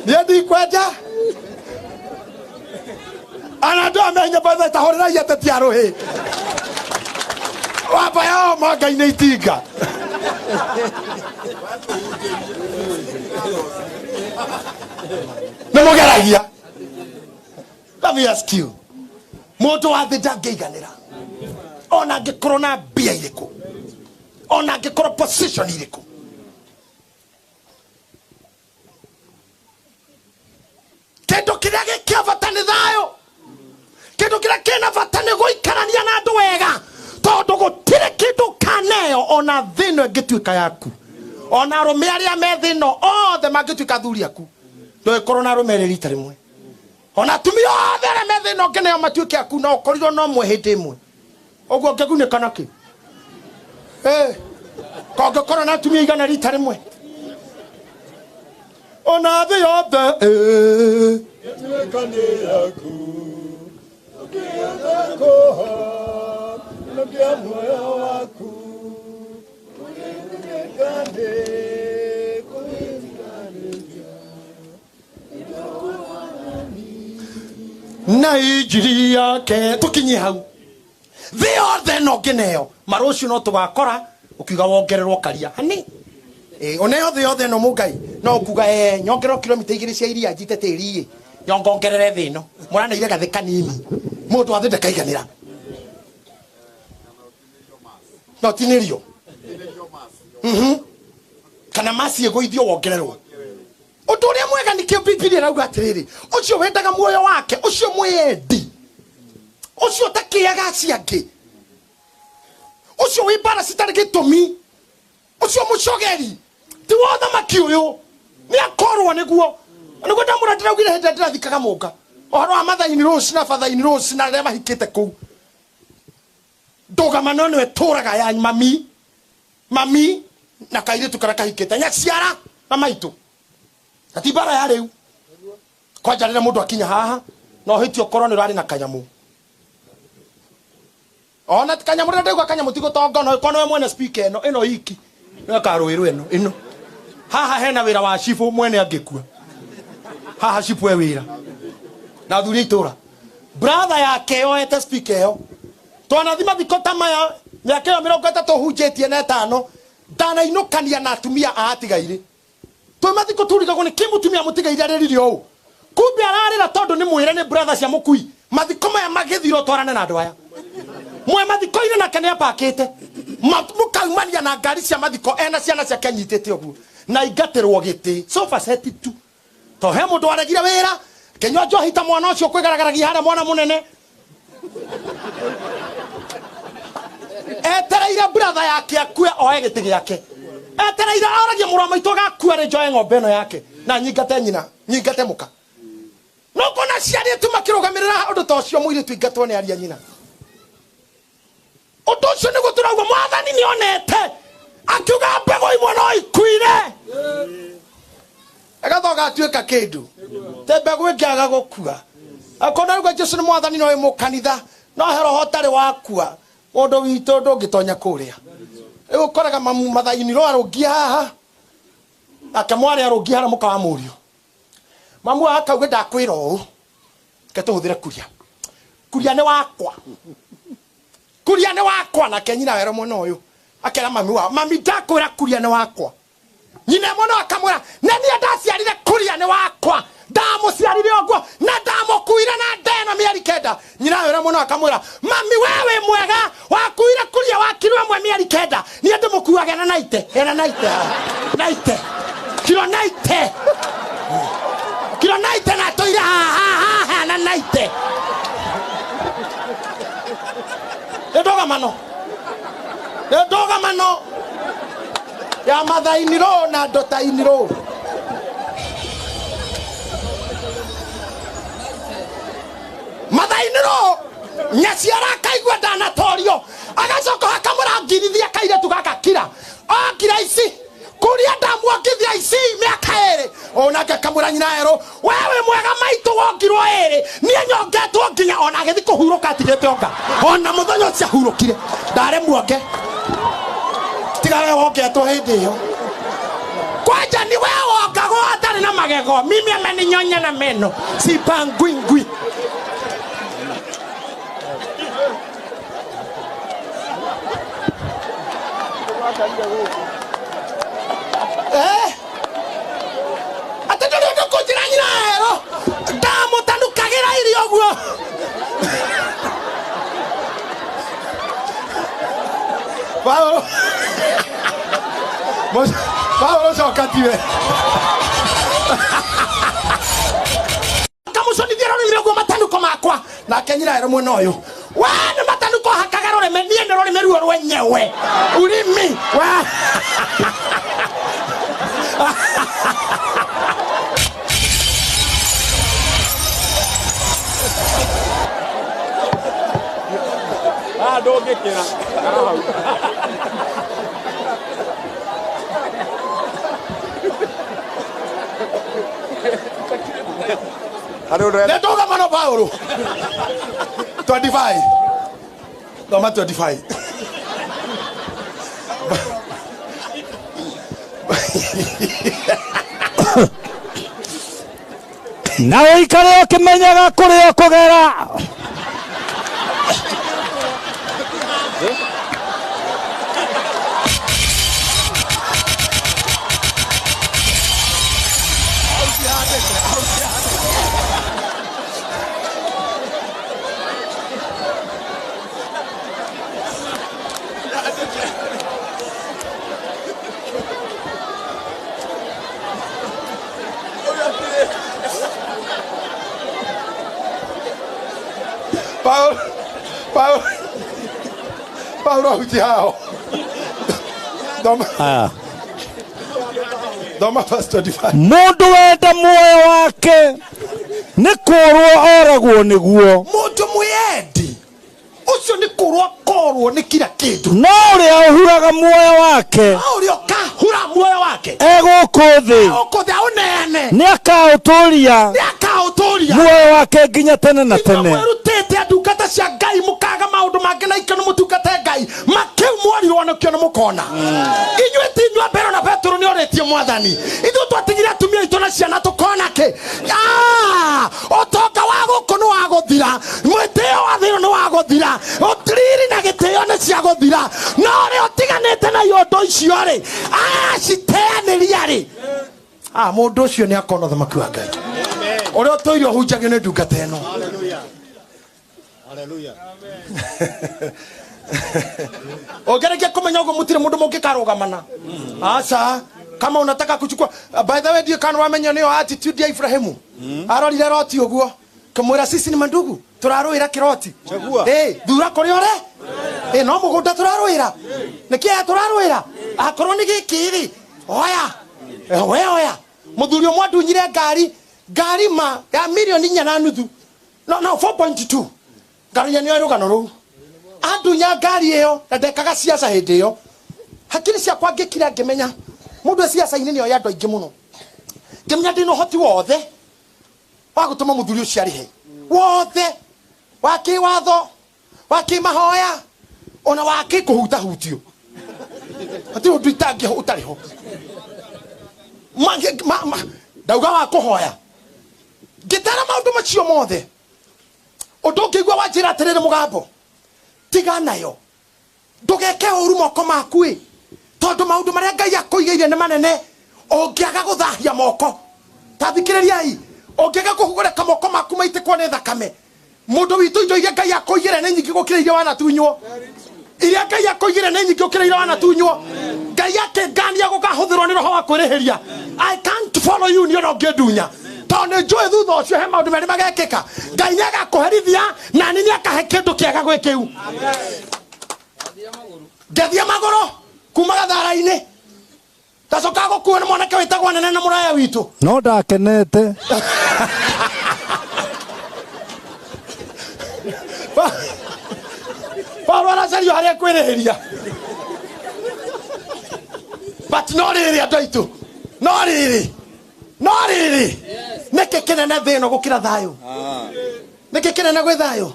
Yedi kwaja anado amenya baba tahorera yete tiaro he wapa yao maga inaitika nemogeragia let me ask you moto wa thida ngeiganira ona ngikoro na bia iriku ona ngikoro position iriku kendo kiria gikiavata ni thayo kendo kiria kina vata ni guikarania na andu wega tondu gutire kindu kaneo ona thino ngituika yaku ona arume aria me thino othe mangituika thuri aku ndo ikorwo na arume rita rimwe ona tumia othe aria me thino ngeneo matuike aku no korirwo no mwe hindi imwe ogwo ngegune kanaki konge korona tumia igana rita rimwe ona the yothe Kane yaku ukienda koha nakia moyo waku na injiri yake tukinye hau the yothe no ngineo marucio no tugakora ukiuga wongererwo karia hani one yothe no mugai no kuga nyongero kilomita 2 cia iria njite tiri nyongongerere thino murana ile gathe kanini mundu athinde kaiganira no tinirio kana masi egoithio wongererwo undu uria mwega nikio Biblia irauga atiriri ucio wendaga muoyo wake ucio mwendi ucio takiaga ciangi ucio wibara citari gitumi ucio mucogeri ti wotha makiuyu ni akorwo niguo niguo ndamura ndiraugire hende ndirathikaga munga ohoro wa mathaini rose na fathaini rose na rema hikite ku ndogama no nwe turaga ya mami na kaire tukara kahikite nyaciara na maitu atibara ya riu kwanja rire mundu akinya haha no hitio koroni rari na kanyamu ona kanyamu ndego kanyamu tigo tongo no kono we mwene speaker eno iki no karuiru eno haha hena wira wa shifu mwene angikua haha shifu we wira na thuri itura brother yake oete speaker yo twana thima thikota maya yake 30 hunjetie na 5 dana inukania na atumia atigaire mathiko turigagwo ni kimutumia mutigaire riririo u kumbe ararira tondu ni mwire ni brother cia mukui mathiko maya magithiro twarane na andu aya mwe mathiko ine na kene pakete mukaumania na ngari cia mathiko ena ciana cia kenyitete oguo na igaterwo giti sofa set tu to he mundu aregire wira kenywa njohi ta mwana ucio kwigaragaragia hara mwana munene etereire brother yake akue oe giti giake etereire aragie mura maito gakua ri njoe ng'ombe eno yake na nyingate nyina nyingate muka no kona ciari tu makirugamirira undu ta ucio muire tu ingatwo ni aria nyina undu ucio ni guturagwo mwathani ni onete akiuga mbego imwe no ikuire agathoga atuika kindu te mbego ingiaga gukua akona ruga Jesu ni mwathani no imukanitha no hero hotari wakua undu witu ndungitonya kuria ukoraga mamu mathaini ro arugia haha akamwari arugia hara muka wa murio mamu akauga ndakwira u ketuhuthire kuria ni wakwa na kenyina wero muno uyu akera mami ndakwira kuria ni wakwa nyina muno akamwira na nie ndaciarire kuria ni wakwa ndamuciarire ogwo na ndamukuire na ndeno mieri kenda nyina wero muno akamwira mami wewe mwega wakuire kuria wakirwe mwe mieri kenda nie ndimukuage na naite kilo naite na toire ha na naite edoga mano ya mathainiro na ndotainiro mathainiro nyaciara kaigwa ndanatorio agacoka hakamura ngirithia kaire tugakakira akira ici kuria ndamwongithia ici miaka eri onake kamura nyina ero wewe mwega maitu wongirwo eri nie nyongetwo nginya ona agithi kuhuruka atigite onga ona muthenya ucio ahurukire ndare muonge tigare wongetwo hindi iyo kwanja ni wewe wongagwo atari na magego mimi ameninyonya na meno sipangwingwi atendele ko tiranyira ero damo tanukagira iri ogwo Paulo sokative kamusoni dira ro ngirego matanuko makwa na kenyira ero mwe noyo wana matanuko hakagaro le menie ndero le meruo rwenyewe urimi wa ndongekira arahau Netoka mano Paulo 25 Toma 25 Na ikare ukimenyaga kuria kugera Paulo Gitahi. Doma verse 25. Mundu wenda muoyo wake ni kurwo oragwo niguo. Mundu mwendi ucio ni kurwo korwo ni kila kitu. No uria uhuraga muoyo wake. No uria kahura muoyo wake. Egukuthi. Egukuthi aunene. Ni akauturia. Ni akauturia. Muoyo wake nginya tene na tene. Mwerutete ndungata cia Ngai mukaga maundu mange na ikano mutungate Ngai. Makiu mwari wonokio na mukona. Inywe tinywa Petro na Petro ni oretie mwathani. Ithu twatigire atumia itu na ciana tukona ke. Otoka wa gukono wa guthira. Mweteo wa thiro ni wa guthira. Otiriri na giteo ni cia guthira. No ri otiganete na yondo icio ri. Citeaniria ri. Mundu ucio ni akona thamaki wa Ngai. Ore toirio hunjagio ni ndungata eno. Hallelujah. Hallelujah. Ogereke kumenya ugo mutire mundu mungikarugamana. Acha kama unataka kuchukua by the way ndio kana wamenya niyo attitude ya Ibrahimu. Arorire Loti uguo. Kamwira sisi ni mandugu. Turaruira kiroti. Thura kuri ore? No mugunda turaruira. Niki turaruira? Akorwo ni gikiri. Oya. Oya. Muthuri omwe ndunyire ngari ma ya milioni 4.5. No 4.2. Ngari ni rugano ru. Andunya ngari iyo na ndekaga siasa hindi iyo. Hakiri cia kwa ngikira ngimenya mundu siasa ini niyo yandu aingi muno. Ngimenya ndino hoti wothe wa gutuma muthuri ucio arihe. Wothe waki watho waki mahoya ona waki kuhuta hutio. Ati undu itangi utariho. Dauga wa kuhoya gitara maundu macio mothe undu ngigwa wanjira atirire mugambo tiga nayo ndugeke uru moko maku tondu maundu maria Ngai akuigeire ni manene ungiaga guthahia moko tathikiririai ungiaga kuhugureka moko maku maitikwo ni thakame mundu witu indo iria Ngai akuigeire ni nyingi gukira iria wanatunywo iria Ngai akuigeire ni nyingi gukira iria wanatunywo Ngai yake ngania gukahuthirwo ni roho wa kwirihiria I can't follow you ni ro ngedunya tondu njui thutha ucio he maundu meri magekika Ngai nyaga kuherithia na nini akahe kindu kiega gwikiu Gathia magoro kuma gathara-ini tacoka gukuo ni mwanake witagwo nene na muraya witu no ndakenete Paulo aracario haria kwirihiria but no riri andu aitu no riri niki kinene thino gukira thayo niki kinene gwi thayo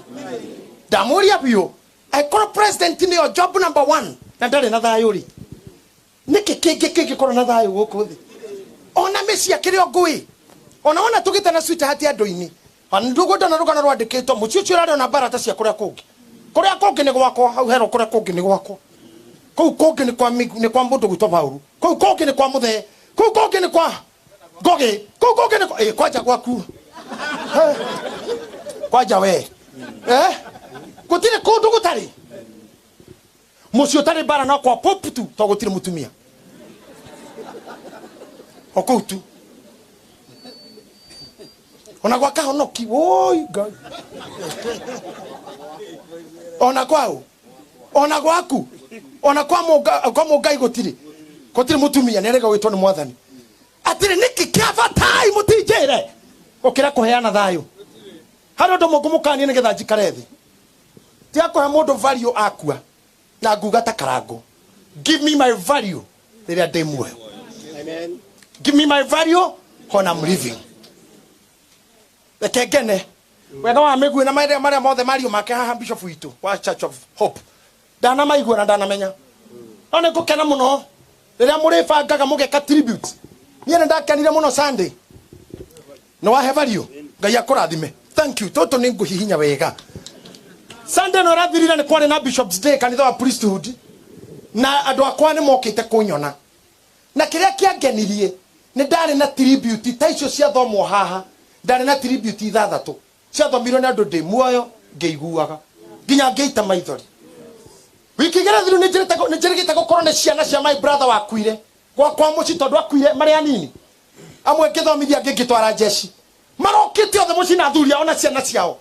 ndamuria biu aikoro president ni job number 1 na ndari na thayo ri niki kingi koro na thayo guku thi ona mecia kirio ngui ona tugite na swita hati andu-ini andugo ndana rugana rwandikitwo muciucio rari na barata cia kuria kungi ni gwakwa hau hero kuria kungi ni gwakwa kou kungi ni kwa mundu gwitwa Paulo kou kungi ni kwa muthe kou kungi ni kwa Goge kou kungi ni kwa kwaja gwaku kwaja we gutire kundu gutari mucio tari bara na kwa poputu to gutire mutumia okutu ona gwaka honoki oi Ngai ona kwao ona gwaku ona kwa Ngai gutire mutumia nerega witwo ni mwathani atire niki kiabatai mutijere ukira kuheana thayo haro ndo mugumukani nigetha njikare thi tia ko modo value akua na nguga ta karango. Give me my value rĩrĩa ndĩ muoyo. Amen. Give me my value when I'm living. Ekengene wega wa Migwi na maria mothe mario make haha Bishop witũ wa Church of Hope dana maigua na dana menya one ngũkena mũno rĩrĩa mũrĩbangaga mũgeka tribute. Niĩ ndakenire mũno Sunday no wahe value Ngai akũrathime. Thank you toto nĩ ngũhihinya wega. Sunday no rathirira nĩ kwarĩ na Bishop's Day kanitha wa priesthood na andũ akwa nĩ mokĩte kũnyona na kĩrĩa kĩangenirie nĩ ndarĩ na tribute ta icio cia thomwo haha. Ndarĩ na tribute ithathatũ cia thomirwo nĩ andũ ndĩ muoyo ngĩiguaga nginya ngĩita maithori. Wiki igĩrĩ thiru nĩ njĩrĩgĩte gũkorwo nĩ ciana cia my brother wakuire gwakwa mũciĩ tondũ akuire marĩ anini. Amwe ngĩthomithia angĩ ngĩtwara jeshi marokĩte othe mũciĩ na athuri ao na ciana ciao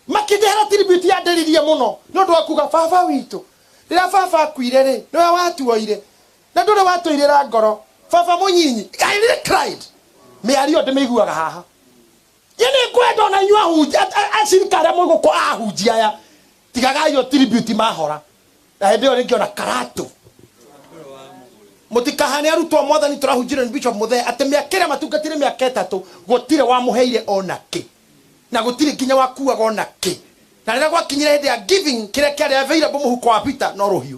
makĩndehera tribute yandĩririe mũno nĩ ũndũ wa kuga baba witũ rĩrĩa baba akuire rĩ nĩwe watuoire na ndũrĩ watuoirĩra ngoro baba mũnyinyi. I really cried. Mĩario ndĩmĩiguaga haha. Yene kwenda na nyua hunja acirikare mũgũkũ ahunjia aya tigaga yo tribute mahora na hĩndĩ ĩyo rĩngĩona karatu mutikahane arutwo mwathani turahunjire ni Bishop Muthee ati mĩakĩrĩa matungatire mĩaka 3 gũtirĩ wamuheire ona kĩ na gũtirĩ nginya wakuaga ona kĩ na rĩrĩa gwakinyire hĩndĩ ya giving kĩrĩa kĩarĩ available mũhuko wa Peter no rũhiũ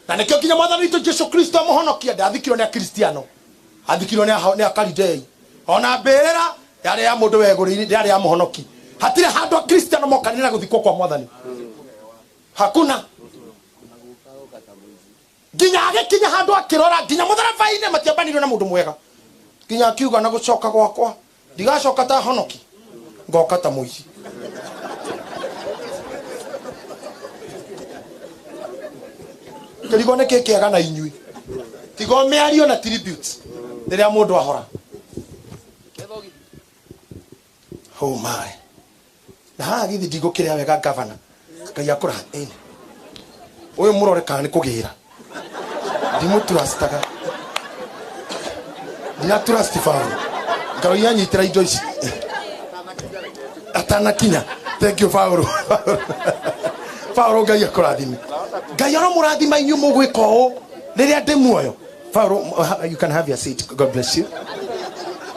na nĩkĩo nginya mwathani witũ Jesu Kristo mũhonokia ndathikirwo nĩ akristiano athikirwo nĩ akaridei ona mbĩrĩra yarĩ ya mũndũ wegũrĩire yarĩ ya mũhonoki. Hatirĩ handũ akristiano mokanĩra gũthikwo kwa mwathani hakuna. Nginya agĩkinya handũ akĩrora nginya mũtharaba-inĩ matiambanirwo na mũndũ mwega nginya akiuga na gũcoka gwakwa ndigacoka ta honoki ngoka ta mũici. Kĩrigo nĩ kĩkĩega na inyuĩ tigo mĩario na tribute rĩrĩa mũndũ ahora. Oh my. Na haha githĩ ndigũkĩrĩa wega governor Ngai akũrathime. Ũyũ mũrore kana nĩ kũgĩra ndimũtrustaga ndina trust faru ngaro yanyitĩra indo ici atanakinya. Thank you Fauru. Fauru Ngai akũrathime. Ngai aramũrathima inyuĩ mũgwĩka ũũ rĩrĩa ndĩ muoyo. Fauru, you can have your seat. God bless you.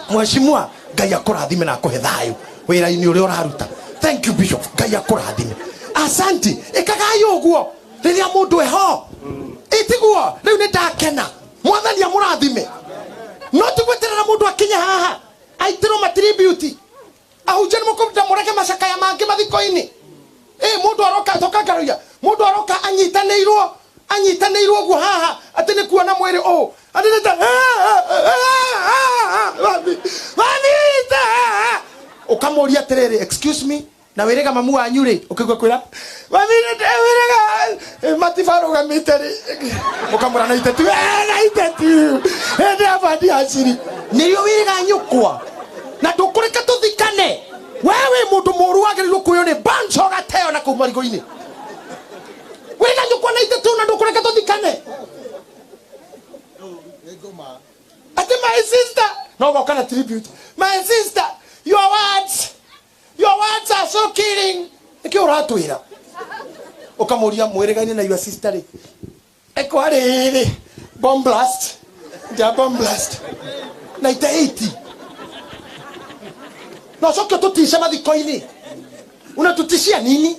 Mheshimiwa Ngai akũrathime na akũhe thayũ wĩra-inĩ ũrĩa ũraruta. Thank you Bishop. Ngai akũrathime. Asante. Ĩkagayo ũguo rĩrĩa mũndũ eho itiguo rĩu nĩ ndakena mwathani amũrathime. No tũgweterera mũndũ akinye haha aitĩrwo matribute ahunjia nĩ mũkũruta mũreke macakaya mangĩ mathiko-inĩ. Mũndũ aroka toka ngaroia mũndũ aroka anyitanĩirwo ũguo haha atĩ nĩ kuona mwĩrĩ ũũ atĩ nĩ ta ũkamũria atĩrĩrĩ excuse me na wĩrĩga mamu wanyu rĩ ũkĩgua kwĩra wĩrĩga matibarũgamĩte rĩ ũkamũra na itetu na itetu hĩndĩ abandi aciri nĩrĩo wĩrĩga nyũkwa na ndũkũreka tũthikane. Wewe mũndũ mũru wagĩrĩirwo kuoywo nĩ banjo gateo na kũu marigũ-inĩ wĩrĩga nyũkwa na itetu na ndũkũreka tũthikane. Ati my sister no goka na tribute. My sister your words are so killing. Nĩkĩ ũratwĩra ũkamũria mwĩrĩga-inĩ na your sister rĩ ekwarĩrĩ bomb blast ja bomb blast 98 no coke tũtice mathiko-inĩ unatutishia nini?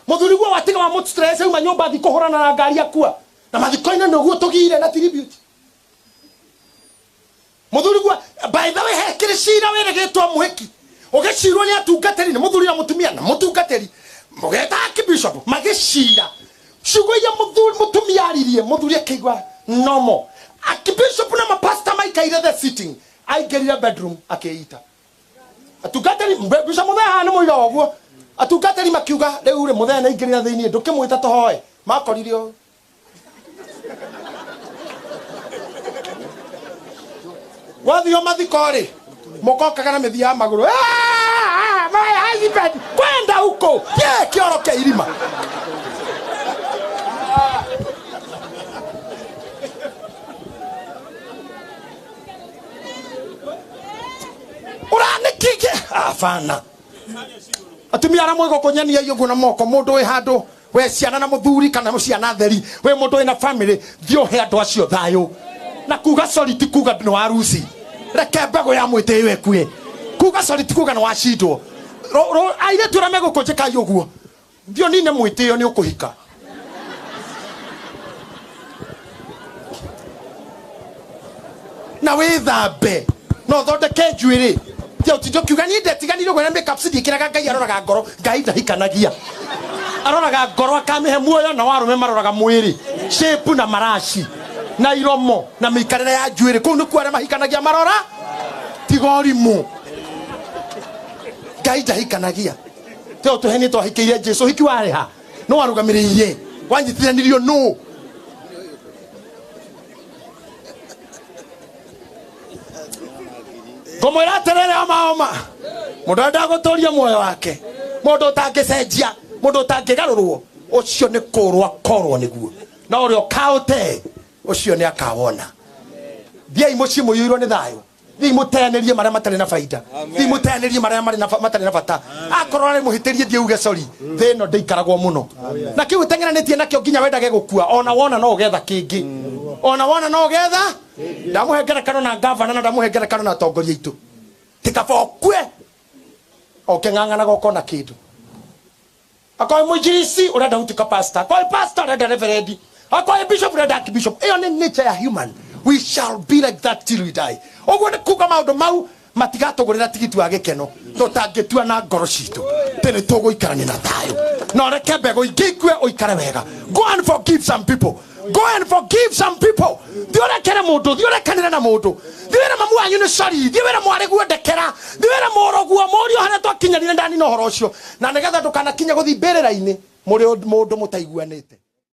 Mũthuri guo watiga wa mũtu stress uma nyũmba thikũ hũrana na ngari akua na mathiko-inĩ nĩguo tũgire na tribute. Mũthuri guo by the way hekĩrĩ cira wĩrĩgĩtwo mũhĩki ũgĩcirwo nĩ atungatĩri nĩ mũthuri na mũtumia na mũtungatĩri mũgeta Bishop magĩcira ciugo iria mũtumia aririe mũthuri akĩigua nomo Bishop na mapasta maikaire the sitting aingĩrire bedroom akĩita atungatĩri Bishop Muthee haha nĩ mũiga ũguo atungatĩri makiuga rĩu rĩ Muthee na aingĩrire thĩinĩ ndũkĩmwĩta tũhoe makorire ũũ wathio mathiko rĩ mũkokaga na mĩthia ya magũrũ my husband kwenda huko kĩoro kĩa irima. afana atumia ara mwego kunyania yugo na moko mundu we hando we ciana na muthuri kana muciana theri we mundu ina family thio he andu acio thayo na kuga sorry ti kuga no arusi reke mbego ya mwite iwe kue kuga sorry ti kuga no wacindwo aire tura mego kujika yugo thio nine mwite yo ni ukuhika na we thambe no thondeke njuiri thio ti kiuga ni ndetigani no gwena makeup cidi kiraga ngai aroraga ngoro ngai ndahikanagia aroraga ngoro akamihe muoyo na warume maroraga mwiri shape na marashi na iromo na mikarere ya njuiri kuu ni kware mahikanagia marora tigorimu ngai ndahikanagia thio tuheni twahikiire Jesu hiki wari ha no warugamirie wanyitithanirio no komwira terere oma mundu ndago toria moyo wake mundu utangicenjia mundu utangigarurwo ucio ni kurwa korwo niguo na urio kaute ucio ni akawona thiai muci muyirwo ni thayo thi mutenerie maria matari na faida thi mutenerie maria matari na bata akorwo ni muhitirie thie uge sorry thino ndeikaragwo muno na kiu tengeranĩtie nakio nginya wendage gukua ona wona no ugetha kingi ona wona no ugetha ndamuhengera kano na governor na ndamuhengera kano na tongoria itu tikabokwe okeng'ang'ana goko na kindu akoe mujisi urenda utika pastor akoe pastor urenda reverend akoe bishop urenda archbishop iyo ni nature ya human we shall be like that till we die ogwo ni kuga maundu mau matigatugurira tigiti wa gikeno tutangitua na ngoro citu tene tuguikarania na thayo no reke mbego ingikwe uikare wega go and forgive some people go and forgive some people thiore kere mundu thiore kanira na mundu thiore mamu wanyu ni sorry thiore mware guondekera thiore moroguo morio hana twakinyanire ndani no horo ucio na nigetha ndukanakinya guthimberera-ini muri mundu mutaiguanite